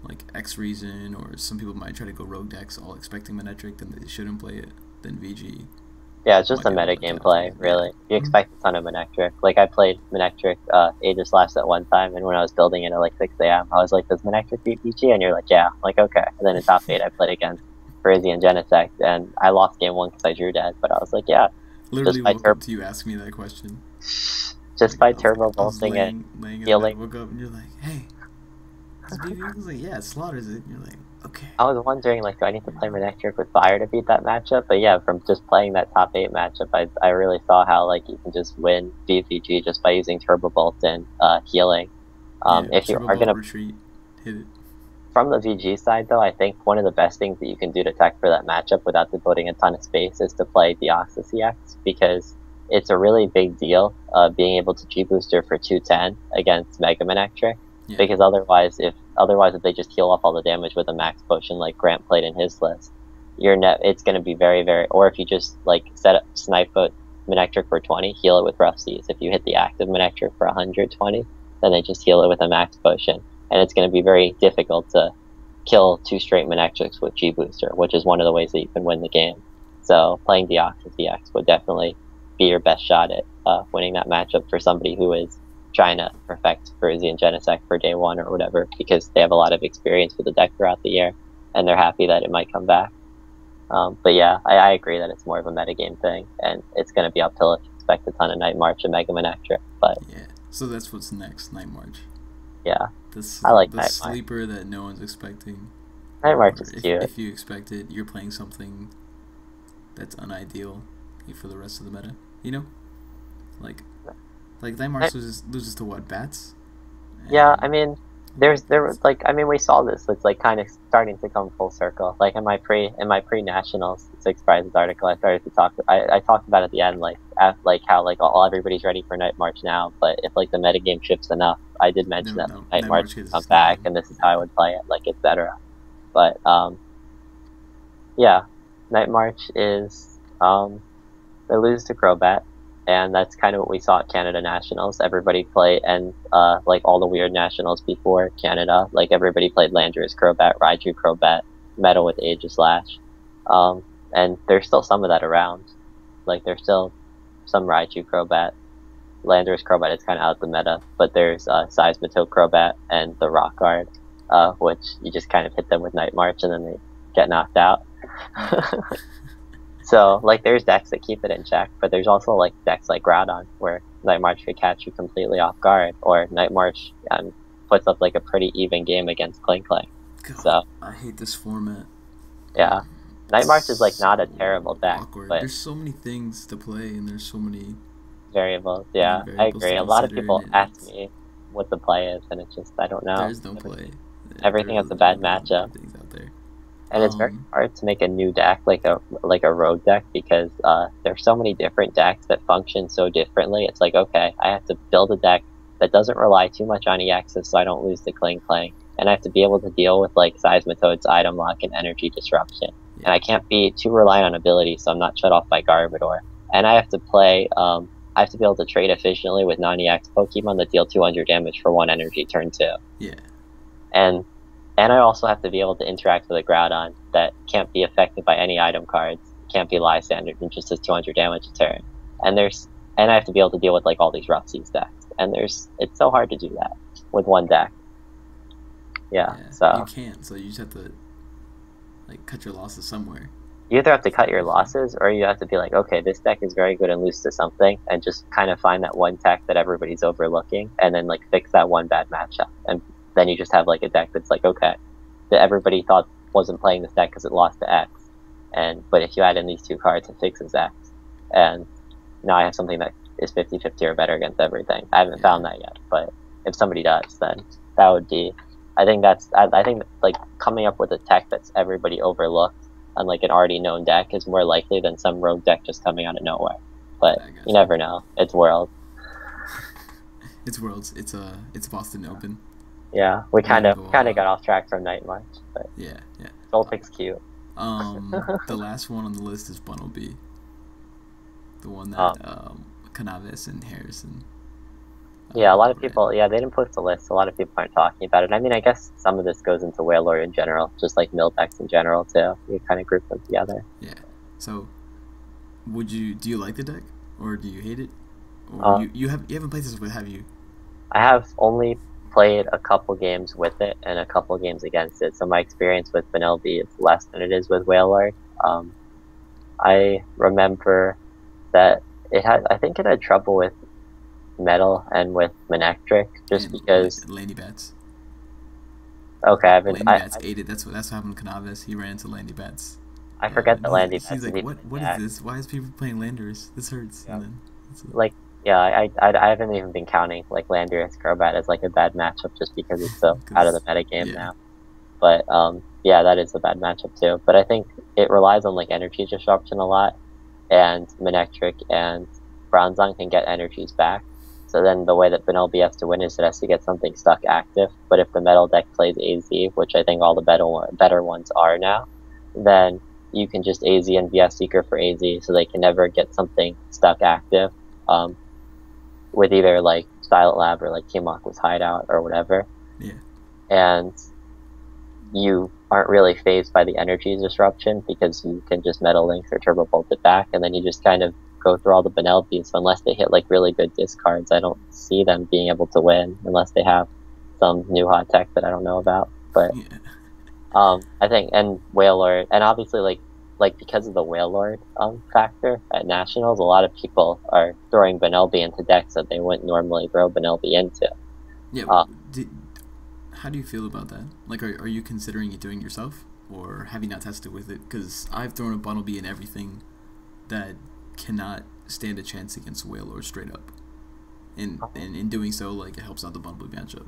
like X reason, or some people might try to go rogue decks all expecting Manectric, then they shouldn't play it. Then VG. yeah, it's just a Might be meta able to gameplay, tap. really. You expect a ton of Manectric. Like I played Manectric Aegis at one time, and when I was building it at like 6 a.m., I was like, "Does Manectric beat VG?" And you're like, "Yeah." I'm like, okay. And then in top 8, I played against Frizzy and Genesect, and I lost game 1 because I drew dead. But I was like, yeah, Literally by woke up to you asking me that question. just by turbo I was bolting and laying in bed, healing. woke up and you're like, "Hey, is BB?" I was like, "Yeah, it slaughters it." And you're like, "Okay." I was wondering, like, do I need to play Manectric with Fire to beat that matchup? But yeah, from just playing that top 8 matchup, I really saw how, like, you can just win BVG just by using Turbo Bolt and healing. If you Turbo are Ball, going to... retreat, hit it. From the VG side, though, I think one of the best things that you can do to tech for that matchup without devoting a ton of space is to play Deoxys EX, because it's a really big deal being able to G-Booster for 210 against Mega Manectric. Yeah. Because otherwise if they just heal off all the damage with a max potion like Grant played in his list, it's going to be very, very... Or if you just like set up Snipe Foot Manectric for 20, heal it with Rough Seas. If you hit the active Manectric for 120, then they just heal it with a max potion. And it's going to be very difficult to kill 2 straight Manectrics with G-Booster, which is one of the ways that you can win the game. So playing Deox with DX would definitely be your best shot at winning that matchup for somebody who is trying to perfect Ferozzi and Genesect for day one or whatever, because they have a lot of experience with the deck throughout the year, and they're happy that it might come back. But yeah, I agree that it's more of a metagame thing, and it's going to be uphill if you expect a ton of Night March and Mega Manectric. But yeah, so that's what's next, Night March. Yeah, I like the Night sleeper that no one's expecting. Night March is cute. If you expect it, you're playing something that's unideal for the rest of the meta. You know, like Night March loses to what, bats? Yeah, I mean, there was like, I mean, we saw this. It's like kind of starting to come full circle. Like in my pre nationals Six Prizes article, I started to I talked about at the end like how like everybody's ready for Night March now, but if like the metagame shifts enough, I did mention that Night March would come back, and this is how I would play it, like etc. But yeah, Night March is they lose to Crobat, and that's kind of what we saw at Canada Nationals. Everybody played, and like all the weird nationals before Canada, like everybody played Landorus Crobat, Raiju Crobat, Metal with Aegislash, and there's still some of that around. Like there's still some Raiju Crobat. Landorus Crobat is kind of out the meta, but there's Seismitoad Crobat and the Rock Guard, which you just kind of hit them with Night March and then they get knocked out. So, like, there's decks that keep it in check, but there's also, like, decks like Groudon, where Night March could catch you completely off guard, or Night March puts up, like, a pretty even game against Clink Clink. So I hate this format. Yeah. Night March is, like, not a terrible deck, awkward. But there's so many things to play, and there's so many variables. Yeah, I agree. A lot of people ask me what the play is, and it's just, I don't know. There's no play. Everything has a bad matchup. Things out there. And it's very hard to make a new deck, like a rogue deck, because there's so many different decks that function so differently. It's like, okay, I have to build a deck that doesn't rely too much on EXs so I don't lose the Clink Clink. And I have to be able to deal with like Seismitoad's item lock and energy disruption. Yeah. And I can't be too reliant on ability so I'm not shut off by Garbodor. And I have to play, I have to be able to trade efficiently with non-EX Pokemon that deal 200 damage for 1 energy turn 2. Yeah. And I also have to be able to interact with a Groudon that can't be affected by any item cards, can't be Lysander, and just does 200 damage a turn. And I have to be able to deal with like all these rough seas decks. And it's so hard to do that with one deck. Yeah, so you can't. So you just have to like cut your losses somewhere. You either have to cut your losses, or you have to be like, okay, this deck is very good and lose to something, and just kind of find that one tech that everybody's overlooking, and then like fix that one bad matchup. And then you just have like a deck that's like, okay, that everybody thought wasn't playing this deck because it lost to X, but if you add in these 2 cards, it fixes X, and now I have something that is 50-50 or better against everything. I haven't found that yet, but if somebody does, then that would be. I think like coming up with a tech that's everybody overlooked on like an already known deck is more likely than some rogue deck just coming out of nowhere. But you never know. It's Worlds. It's Worlds. It's Boston Open. Yeah, we kind of got off track from Night March, but yeah. Joltik's cute. The last one on the list is Bunnelby, the one that Canaves and Harrison. Yeah, a lot of people. Yeah, they didn't post the list. A lot of people aren't talking about it. I mean, I guess some of this goes into Wailord in general, just like mill decks in general too. You kind of group them together. Yeah. So, do you like the deck, or do you hate it, or you haven't played this with, have you? I have only played a couple games with it and a couple games against it, so my experience with Bunnelby is less than it is with Wailord. I remember that I think it had trouble with Metal and with Manectric, just because Landy Bats. Okay, Landy Bats ate it. That's what happened to Canaves. He ran into Landy Bats. I forget that Landy Bats. He's like, what is this? Why is people playing Landers? This hurts. Yeah. I haven't even been counting like Landorus Crobat as like a bad matchup just because it's so out of the meta game now. But yeah, that is a bad matchup too. But I think it relies on like energy disruption a lot, and Manectric and Bronzong can get energies back. So then the way that Bunnelby has to win is it has to get something stuck active. But if the metal deck plays AZ, which I think all the better ones are now, then you can just AZ and VS Seeker for AZ, so they can never get something stuck active with either like Silent Lab or like Team Aqua's Hideout or whatever. Yeah. And you aren't really phased by the energy disruption because you can just Metal Lynx or Turbo Bolt it back, and then you just kind of go through all the Benelbis. So unless they hit like really good discards, I don't see them being able to win unless they have some new hot tech that I don't know about. But Yeah. I think, and Whale Lord, and obviously like because of the Whale Lord factor at Nationals, a lot of people are throwing Benelbi into decks that they wouldn't normally throw Benelbi into. Yeah. Uh, How do you feel about that? Like, are you considering it doing yourself, or have you not tested with it? Because I've thrown a Bunnelby in everything that cannot stand a chance against Whale or straight up, and in doing so, like, it helps out the Bunnelby matchup.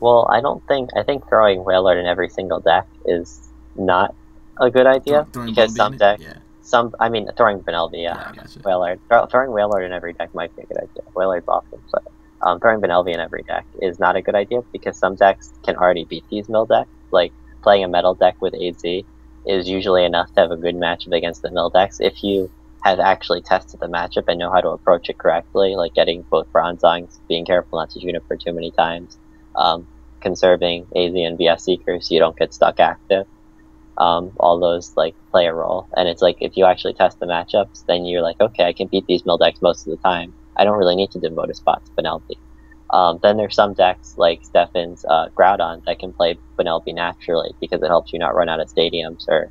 well, I think throwing Whale Lord in every single deck is not a good idea Throwing because Bunnelby in some it, decks, yeah, I mean, throwing Benelvi, yeah, yeah, I gotcha. Whale Lord, throwing Whale Lord in every deck might be a good idea. Whale Lord's awesome, but throwing Benelvi in every deck is not a good idea because some decks can already beat these mill decks. Like playing a metal deck with AZ is usually enough to have a good matchup against the mill decks if you have actually tested the matchup and know how to approach it correctly, like getting both Bronzongs, being careful not to Juniper too many times, um, conserving AZ and VS Seeker so you don't get stuck active. All those like play a role, and it's like if you actually test the matchups, then you're like, okay, I can beat these mill decks most of the time. I don't really need to devote a spot to Penelope. Then there's some decks like Stefan's Groudon that can play Penelope naturally because it helps you not run out of stadiums or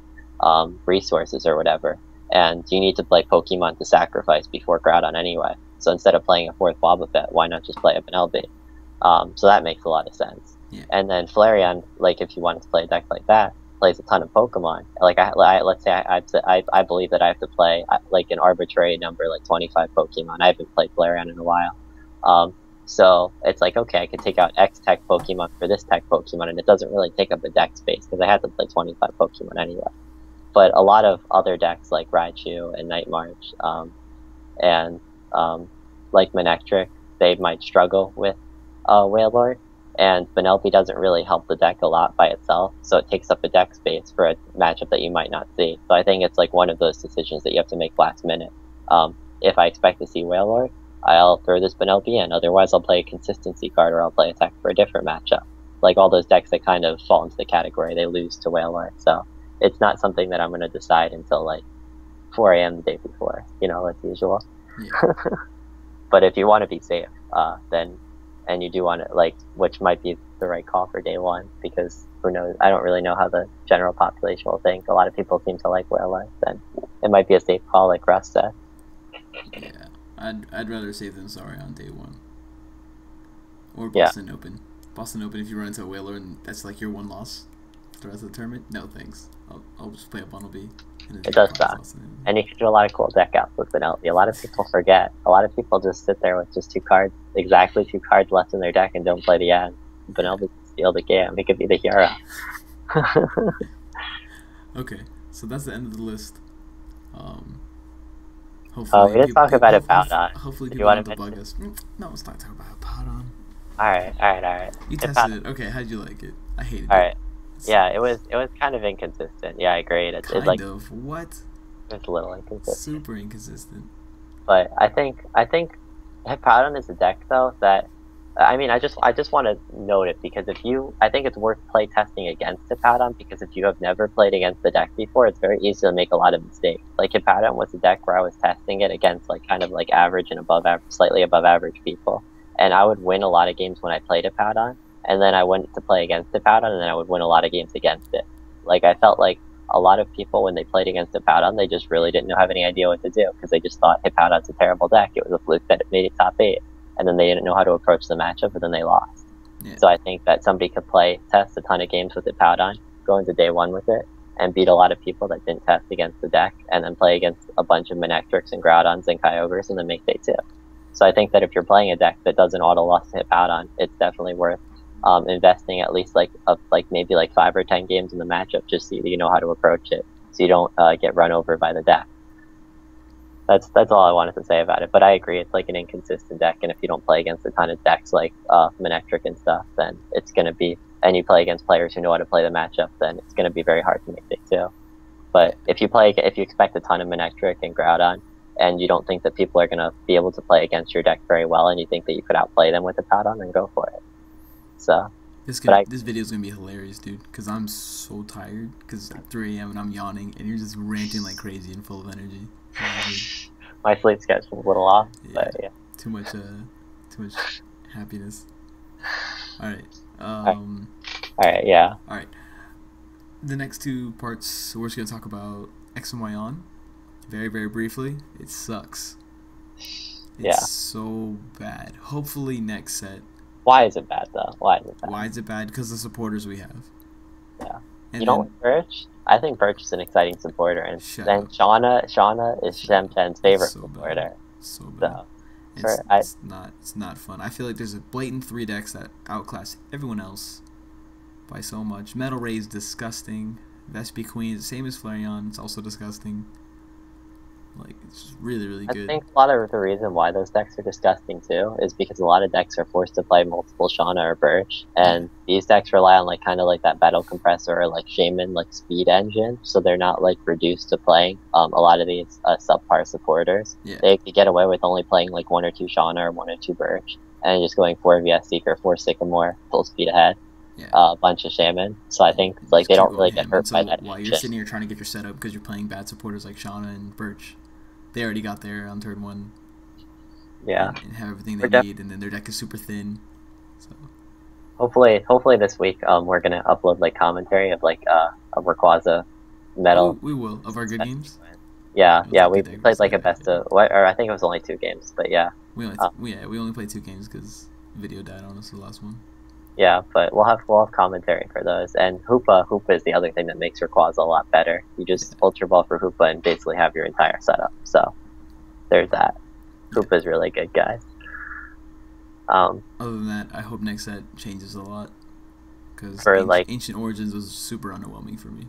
resources or whatever. And you need to play Pokemon to sacrifice before Groudon anyway. So instead of playing a fourth Wobbuffet, why not just play a Penelope? So that makes a lot of sense. Yeah. And then Flareon, like if you wanted to play a deck like that, plays a ton of Pokemon. Like let's say I believe that I have to play like an arbitrary number, like 25 Pokemon. I haven't played Flareon in a while. So it's like, okay, I could take out X tech Pokemon for this tech Pokemon, and it doesn't really take up the deck space because I had to play 25 Pokemon anyway. But a lot of other decks like Raichu and Night March, and like Manectric, they might struggle with Wailord, and Penelope doesn't really help the deck a lot by itself, so it takes up a deck space for a matchup that you might not see. So I think it's like one of those decisions that you have to make last minute. If I expect to see Wailord, I'll throw this Penelope in, otherwise I'll play a consistency card or I'll play attack for a different matchup. Like all those decks that kind of fall into the category, they lose to Wailord, so it's not something that I'm going to decide until like 4 a.m. the day before, like usual. Yeah. But if you want to be safe, then, and you do want to, like, which might be the right call for day one, because who knows, I don't really know how the general population will think. A lot of people seem to like Wildlife, then it might be a safe call, like Russ said. Yeah, I'd rather save than sorry on day one. Or Yeah. Boston Open. Boston Open, if you run into a Whaler and that's like your one loss for the rest of the tournament, no thanks. I'll just play a Bunnelby. It does suck. And you can do a lot of cool deck outs with Penelope. A lot of people forget. A lot of people just sit there with just 2 cards, exactly 2 cards left in their deck, and don't play the end. Penelope can steal the game. It could be the hero. Okay, so that's the end of the list. Hopefully, we didn't talk about it, Powdon. Hopefully, Do people you don't want to bug us. No, let's not talk about Powdon. Alright. You tested it. Okay, how'd you like it? I hated it. Alright. Yeah, it was kind of inconsistent. Yeah, I agree. It's like What? it's a little inconsistent. Super inconsistent. But I think Hippowdon is a deck though that I mean I just want to note it because I think it's worth play testing against Hippowdon because if you have never played against the deck before, it's very easy to make a lot of mistakes. Like Hippowdon was a deck where I was testing it against like kind of like average and above average, slightly above average people, and I would win a lot of games when I played Hippowdon, and then I went to play against Hippowdon, and then I would win a lot of games against it. Like I felt like a lot of people, when they played against Hippowdon, they just really didn't have any idea what to do because they just thought Hippowdon's a terrible deck. It was a fluke that it made it top 8, and then they didn't know how to approach the matchup, and then they lost. Yeah. So I think that somebody could test a ton of games with Hippowdon, go into day 1 with it, and beat a lot of people that didn't test against the deck, and then play against a bunch of Manectrics and Groudons and Kyogres, and then make day 2. So I think that if you're playing a deck that doesn't auto-loss to Hippowdon, it's definitely worth investing at least maybe 5 or 10 games in the matchup just so you know how to approach it, so you don't get run over by the deck. That's all I wanted to say about it. But I agree, it's like an inconsistent deck, and if you don't play against a ton of decks like Manectric and stuff, then it's going to be, and you play against players who know how to play the matchup, then it's going to be very hard to make it too. But if you expect a ton of Manectric and Groudon, and you don't think that people are going to be able to play against your deck very well, and you think that you could outplay them with a Powdon, then go for it. So This video is gonna be hilarious, dude. Cause I'm so tired. Cause at 3 a.m. and I'm yawning, and you're just ranting like crazy and full of energy. My sleep schedule's a little off, but yeah. Too much happiness. All right. All right. Yeah. All right. The next two parts, we're just gonna talk about X and Y on, very very briefly. It sucks. It's so bad. Hopefully next set. Why is it bad though? Why is it bad? Because the supporters we have. Yeah. And you don't like Birch? I think Birch is an exciting supporter, and then Shauna is Shemchen's favorite supporter. So bad. It's not fun. I feel like there's a blatant 3 decks that outclass everyone else by so much. Metal Ray is disgusting. Vespi Queen is the same as Flareon. It's also disgusting. Like, it's really, really good. I think a lot of the reason why those decks are disgusting too is because a lot of decks are forced to play multiple Shauna or Birch, and these decks rely on kind of like that battle compressor or like Shaman speed engine, so they're not reduced to playing a lot of these subpar supporters. Yeah. They could get away with only playing 1 or 2 Shauna or 1 or 2 Birch, and just going 4 VS Seeker, 4 Sycamore, full speed ahead. Yeah. A bunch of Shaman, so I think they don't really get hurt by that. While you're sitting here trying to get your setup because you're playing bad supporters like Shauna and Birch, they already got there on turn 1. Yeah. And have everything they need, and then their deck is super thin. So hopefully this week we're gonna upload commentary of Rayquaza Metal. We will, of our good games. Yeah, we played a best of, or I think it was only 2 games, but yeah. We only played 2 games because video died on us the last one. Yeah, but we'll have commentary for those. And Hoopa is the other thing that makes Rayquaza a lot better. You just Ultra Ball for Hoopa and basically have your entire setup. So there's that. Hoopa's really good, guys. Other than that, I hope next set changes a lot. Because Ancient Origins was super underwhelming for me.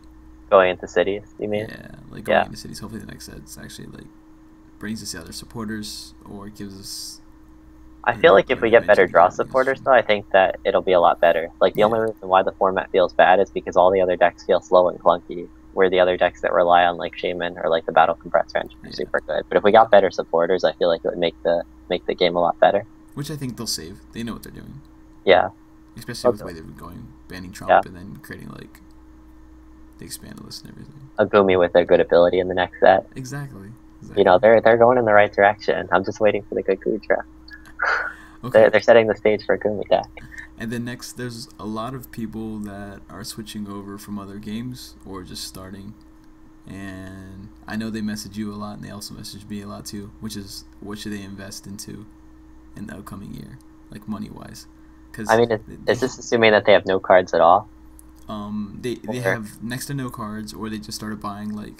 Going into cities, you mean? Yeah, going into cities. Hopefully the next set's actually brings us the other supporters or gives us. I feel if we get better draw supporters, though, I think that it'll be a lot better. The only reason why the format feels bad is because all the other decks feel slow and clunky, where the other decks that rely on Shaman or the Battle Compressor engine are super good. But if we got better supporters, I feel it would make the game a lot better. Which I think they'll save. They know what they're doing. Yeah. Especially with the way they've been going, banning Trump and then creating the expanded list and everything. A Gumi with a good ability in the next set. Exactly. They're going in the right direction. I'm just waiting for the good Goodra. Okay. They're setting the stage for a Gumi deck. And then next, there's a lot of people that are switching over from other games or just starting. And I know they message you a lot, and they also message me a lot too, which is what should they invest into in the upcoming year, money-wise? Is this assuming that they have no cards at all? They have next to no cards, or they just started buying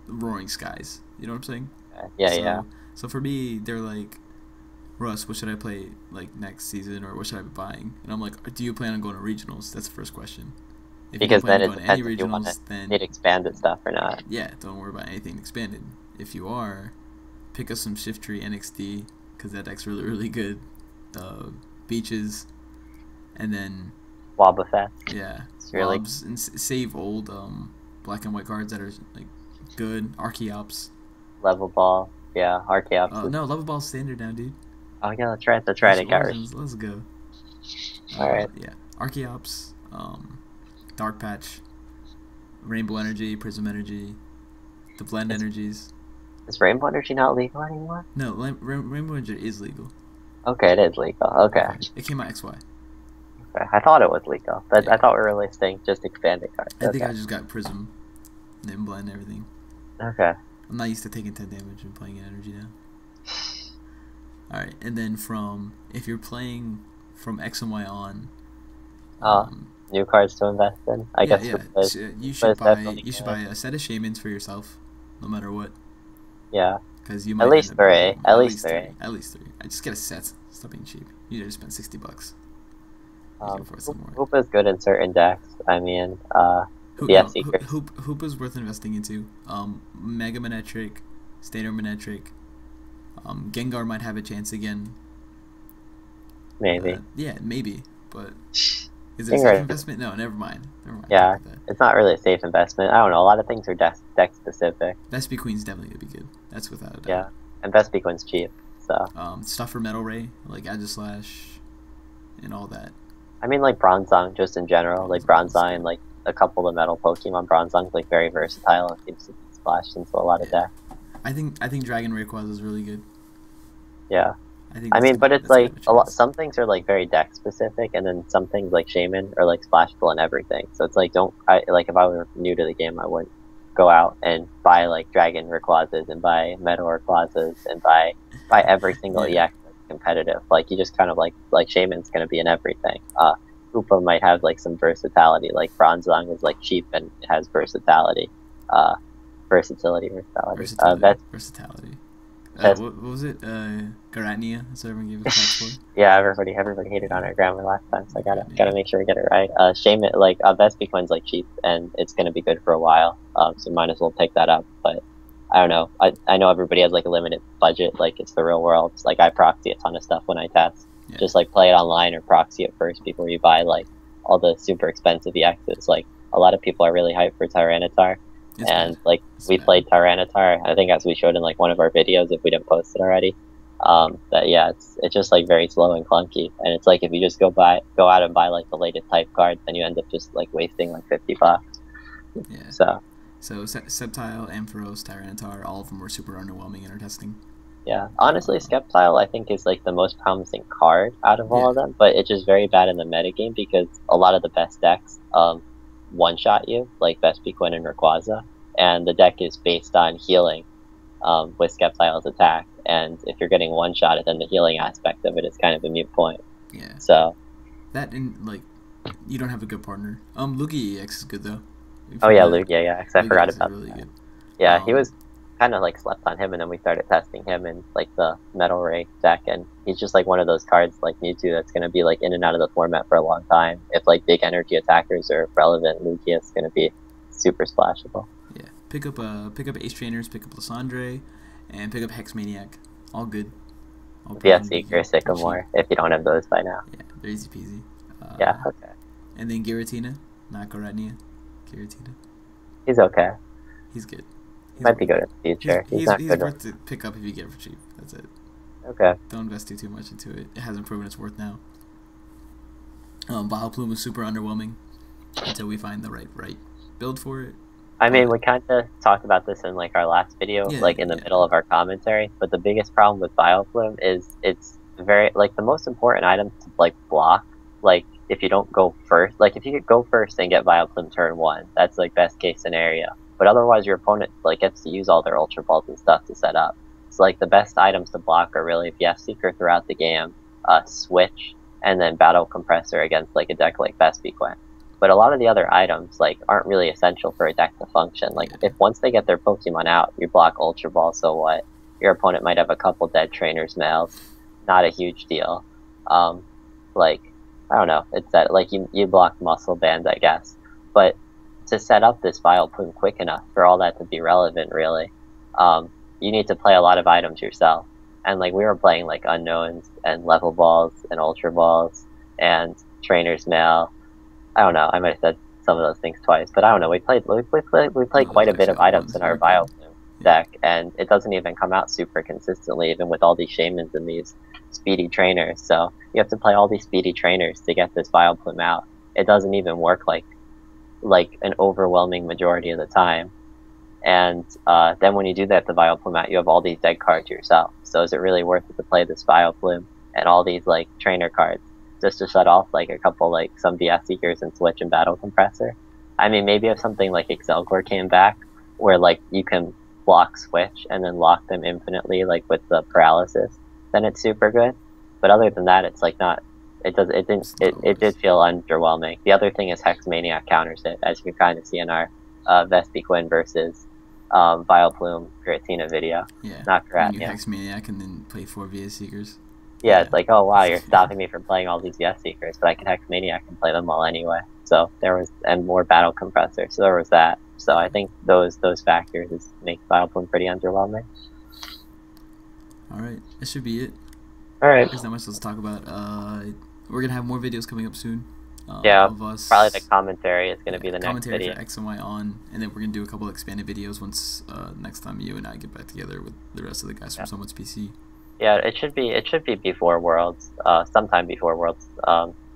Roaring Skies. You know what I'm saying? Yeah. So for me, they're Russ, what should I play next season, or what should I be buying? And I'm do you plan on going to regionals? That's the first question. If because then it depends if you want it expanded stuff or not. Yeah, don't worry about anything expanded. If you are, pick up some Shift Tree NXD, because that deck's really, really good. Beaches, and then Wobbuffet. Yeah, it's really Wobs, and save old black and white cards that are good. Archeops. Level Ball. Yeah, Archeops. No, Level Ball's standard now, dude. Oh yeah, that's right. That's right. Let's go. All right. Yeah, Archeops, Dark Patch, Rainbow Energy, Prism Energy, the Blend Energies. Is Rainbow Energy not legal anymore? No, Rainbow Energy is legal. Okay, it is legal. Okay. It came out XY. Okay, I thought it was legal, but I thought we were listing just expanded cards. I think I just got Prism, and Blend and everything. Okay. I'm not used to taking 10 damage and playing energy now. Alright, and then if you're playing from X and Y on... new cards to invest in? I guess you should buy a set of Shamans for yourself, no matter what. Yeah. Because you might at least 3. At least 3. At least 3. I just get a set. Stop being cheap. You just spend $60. Hoop is good in certain decks. I mean, Hoop is worth investing into. Mega Manetric, Stator Manetric. Gengar might have a chance again. Maybe. Maybe. But is it a safe investment? No, never mind. Yeah, it's not really a safe investment. I don't know. A lot of things are deck specific. Vespi Queen's definitely gonna be good. That's without a doubt. Yeah, and Vespi Queen's cheap. So. Stuff for Metal Ray, like Agislash, and all that. I mean, like Bronzong, just in general, like Bronzong's Bronzong, good. like a couple of metal Pokemon. Bronzong's like very versatile and seems to be splashed into a lot of Yeah, decks. I think Dragon Rayquaza is really good. Yeah. I think I mean, but it's that's gonna like have a a lot. chance. Some things are like very deck specific, and then some things like Shaman are like splashable and everything. So it's like, don't I like if I were new to the game, I wouldn't go out and buy like Dragon Rayquazas and buy Metal Rayquazas and buy every single Yeah, EX that's competitive. Like you just kind of like Shaman's gonna be in everything. Hoopa might have like some versatility. Like Bronzong is like cheap and it has versatility. Uh, versatility. versatility, That's versatility. that's What was it? Garatnia. That's what everyone gave it crap for. yeah, everybody hated on our grammar last time, so I gotta Garatnia. make sure we get it right. Shaman like Vespiquen like cheap and it's gonna be good for a while. So might as well pick that up. But I don't know. I know everybody has like a limited budget, like it's the real world. It's like I proxy a ton of stuff when I test. Yeah, Just like play it online or proxy it first before you buy like all the super expensive EXs. Like a lot of people are really hyped for Tyranitar. it's bad. And like It's we bad. played Tyranitar, I think as we showed in like one of our videos if we didn't post it already. That yeah, it's just like very slow and clunky, and it's like if you just go out and buy like the latest type card, then you end up just like wasting like $50. Yeah. So So Sceptile, Ampharos, Tyranitar, all of them were super underwhelming in our testing. yeah, honestly, Skeptile I think is like the most promising card out of all Yeah, of them, but it's just very bad in the metagame because a lot of the best decks one shot you like Vespiquen and Rayquaza, and the deck is based on healing with Skeptile's attack. And if you're getting one shot, then the healing aspect of it is kind of a moot point. yeah. So, That and like, you don't have a good partner. Lugia EX is good though. We've oh heard yeah, that. Lugia, yeah, because I Lugia forgot EX is about really that. good. Yeah, he Um, was kind of like slept on him, and then we started testing him in like the Metal Ray deck, and he's just like one of those cards like Mewtwo that's gonna be like in and out of the format for a long time. If like big energy attackers are relevant, Lugia is gonna be super splashable. yeah. Pick up Ace Trainers, pick up Lysandre, and pick up Hex Maniac. All good. All VS proven Seeker, pretty cheap. Sycamore, if you don't have those by now. Yeah, they're easy peasy. Yeah, okay. And then Giratina, not Garatnia. Giratina. He's okay. He's good. He's Might be worth good it. in the future. He's not He's good. worth to pick up if you get it for cheap. That's it. Okay. Don't invest too much into it. It hasn't proven its worth now. Vileplume is super underwhelming until we find the right build for it. I mean, we kind of talked about this in like our last video, Yeah, like in the yeah. middle of our commentary. But the biggest problem with Bioflume is it's very like the most important item to like block. Like if you don't go first, like if you could go first and get Bioflume turn one, that's like best case scenario. But otherwise, your opponent like gets to use all their Ultra Balls and stuff to set up. So like the best items to block are really VS Seeker throughout the game, Switch, and then Battle Compressor against like a deck like Vespiquen. But a lot of the other items like aren't really essential for a deck to function. Like if once they get their Pokemon out, you block Ultra Ball, so what? Your opponent might have a couple dead trainers males, not a huge deal. Like I don't know, it's that like you block Muscle Band, I guess. But to set up this Vileplume quick enough for all that to be relevant, really, you need to play a lot of items yourself. And like we were playing like Unknowns and Level Balls and Ultra Balls and Trainers Mail. I don't know. I might have said some of those things twice, but I don't know. We played No, quite a there's bit actually of other items ones in that our are good. Vileplume deck, and it doesn't even come out super consistently, even with all these Shamans and these speedy trainers. So you have to play all these speedy trainers to get this Vileplume out. It doesn't even work like an overwhelming majority of the time. And then when you do that, the Vileplume out, you have all these dead cards yourself. So is it really worth it to play this Vileplume and all these like trainer cards just to shut off like a couple like some VS Seekers and Switch and Battle Compressor? I mean, maybe if something like Excelgor came back, where like you can block Switch and then lock them infinitely, like with the paralysis, then it's super good. But other than that, it's like not. It did feel underwhelming. The other thing is Hex Maniac counters it, as you can kind of see in our Vespiquen versus Vileplume Giratina video. Yeah. Not When you Giratina. Hex Maniac and then play 4 VS Seekers. Yeah, it's like, oh wow, you're stopping me from playing all these VS Seekers, but I can Hex Maniac and play them all anyway. So there was, and more Battle Compressor, so there was that. So I think those factors make Vileplume pretty underwhelming. Alright, that should be it. Alright. There's not much else to talk about. We're gonna have more videos coming up soon. Yeah, of us. probably the commentary is going to be the next commentary video. for X and Y on, and then we're gonna do a couple expanded videos once next time you and I get back together with the rest of the guys from Someone's PC. Yeah, it should be before Worlds, sometime before Worlds.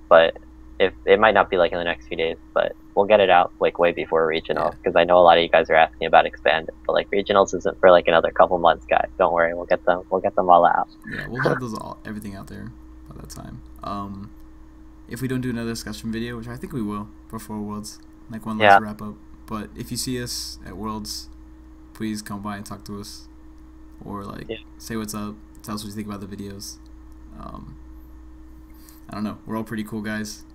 But if it might not be like in the next few days, but we'll get it out like way before Yeah. regionals because I know a lot of you guys are asking about expanded, but like regionals isn't for like another couple months, guys. Don't worry, we'll get them. We'll get them all out. Yeah, we'll have everything out there by that time. If we don't do another discussion video, which I think we will before Worlds, like one last wrap up. But if you see us at Worlds, please come by and talk to us, or like say what's up, tell us what you think about the videos. I don't know. We're all pretty cool guys,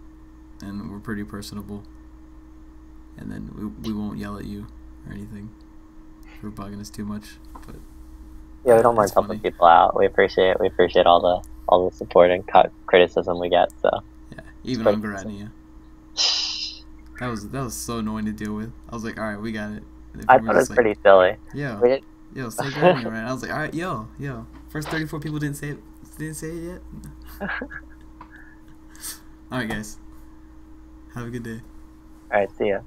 and we're pretty personable. And then we won't yell at you or anything for bugging us too much. But yeah, we don't mind helping people out. We appreciate it. We appreciate all the support and criticism we get. So yeah, even on Garatnia. That was so annoying to deal with. I was like, all right, we got it. I thought it was pretty silly. Yo, say Garatnia, right? I was like, all right, yo. First 34 people didn't say it yet. All right, guys. Have a good day. All right, see ya.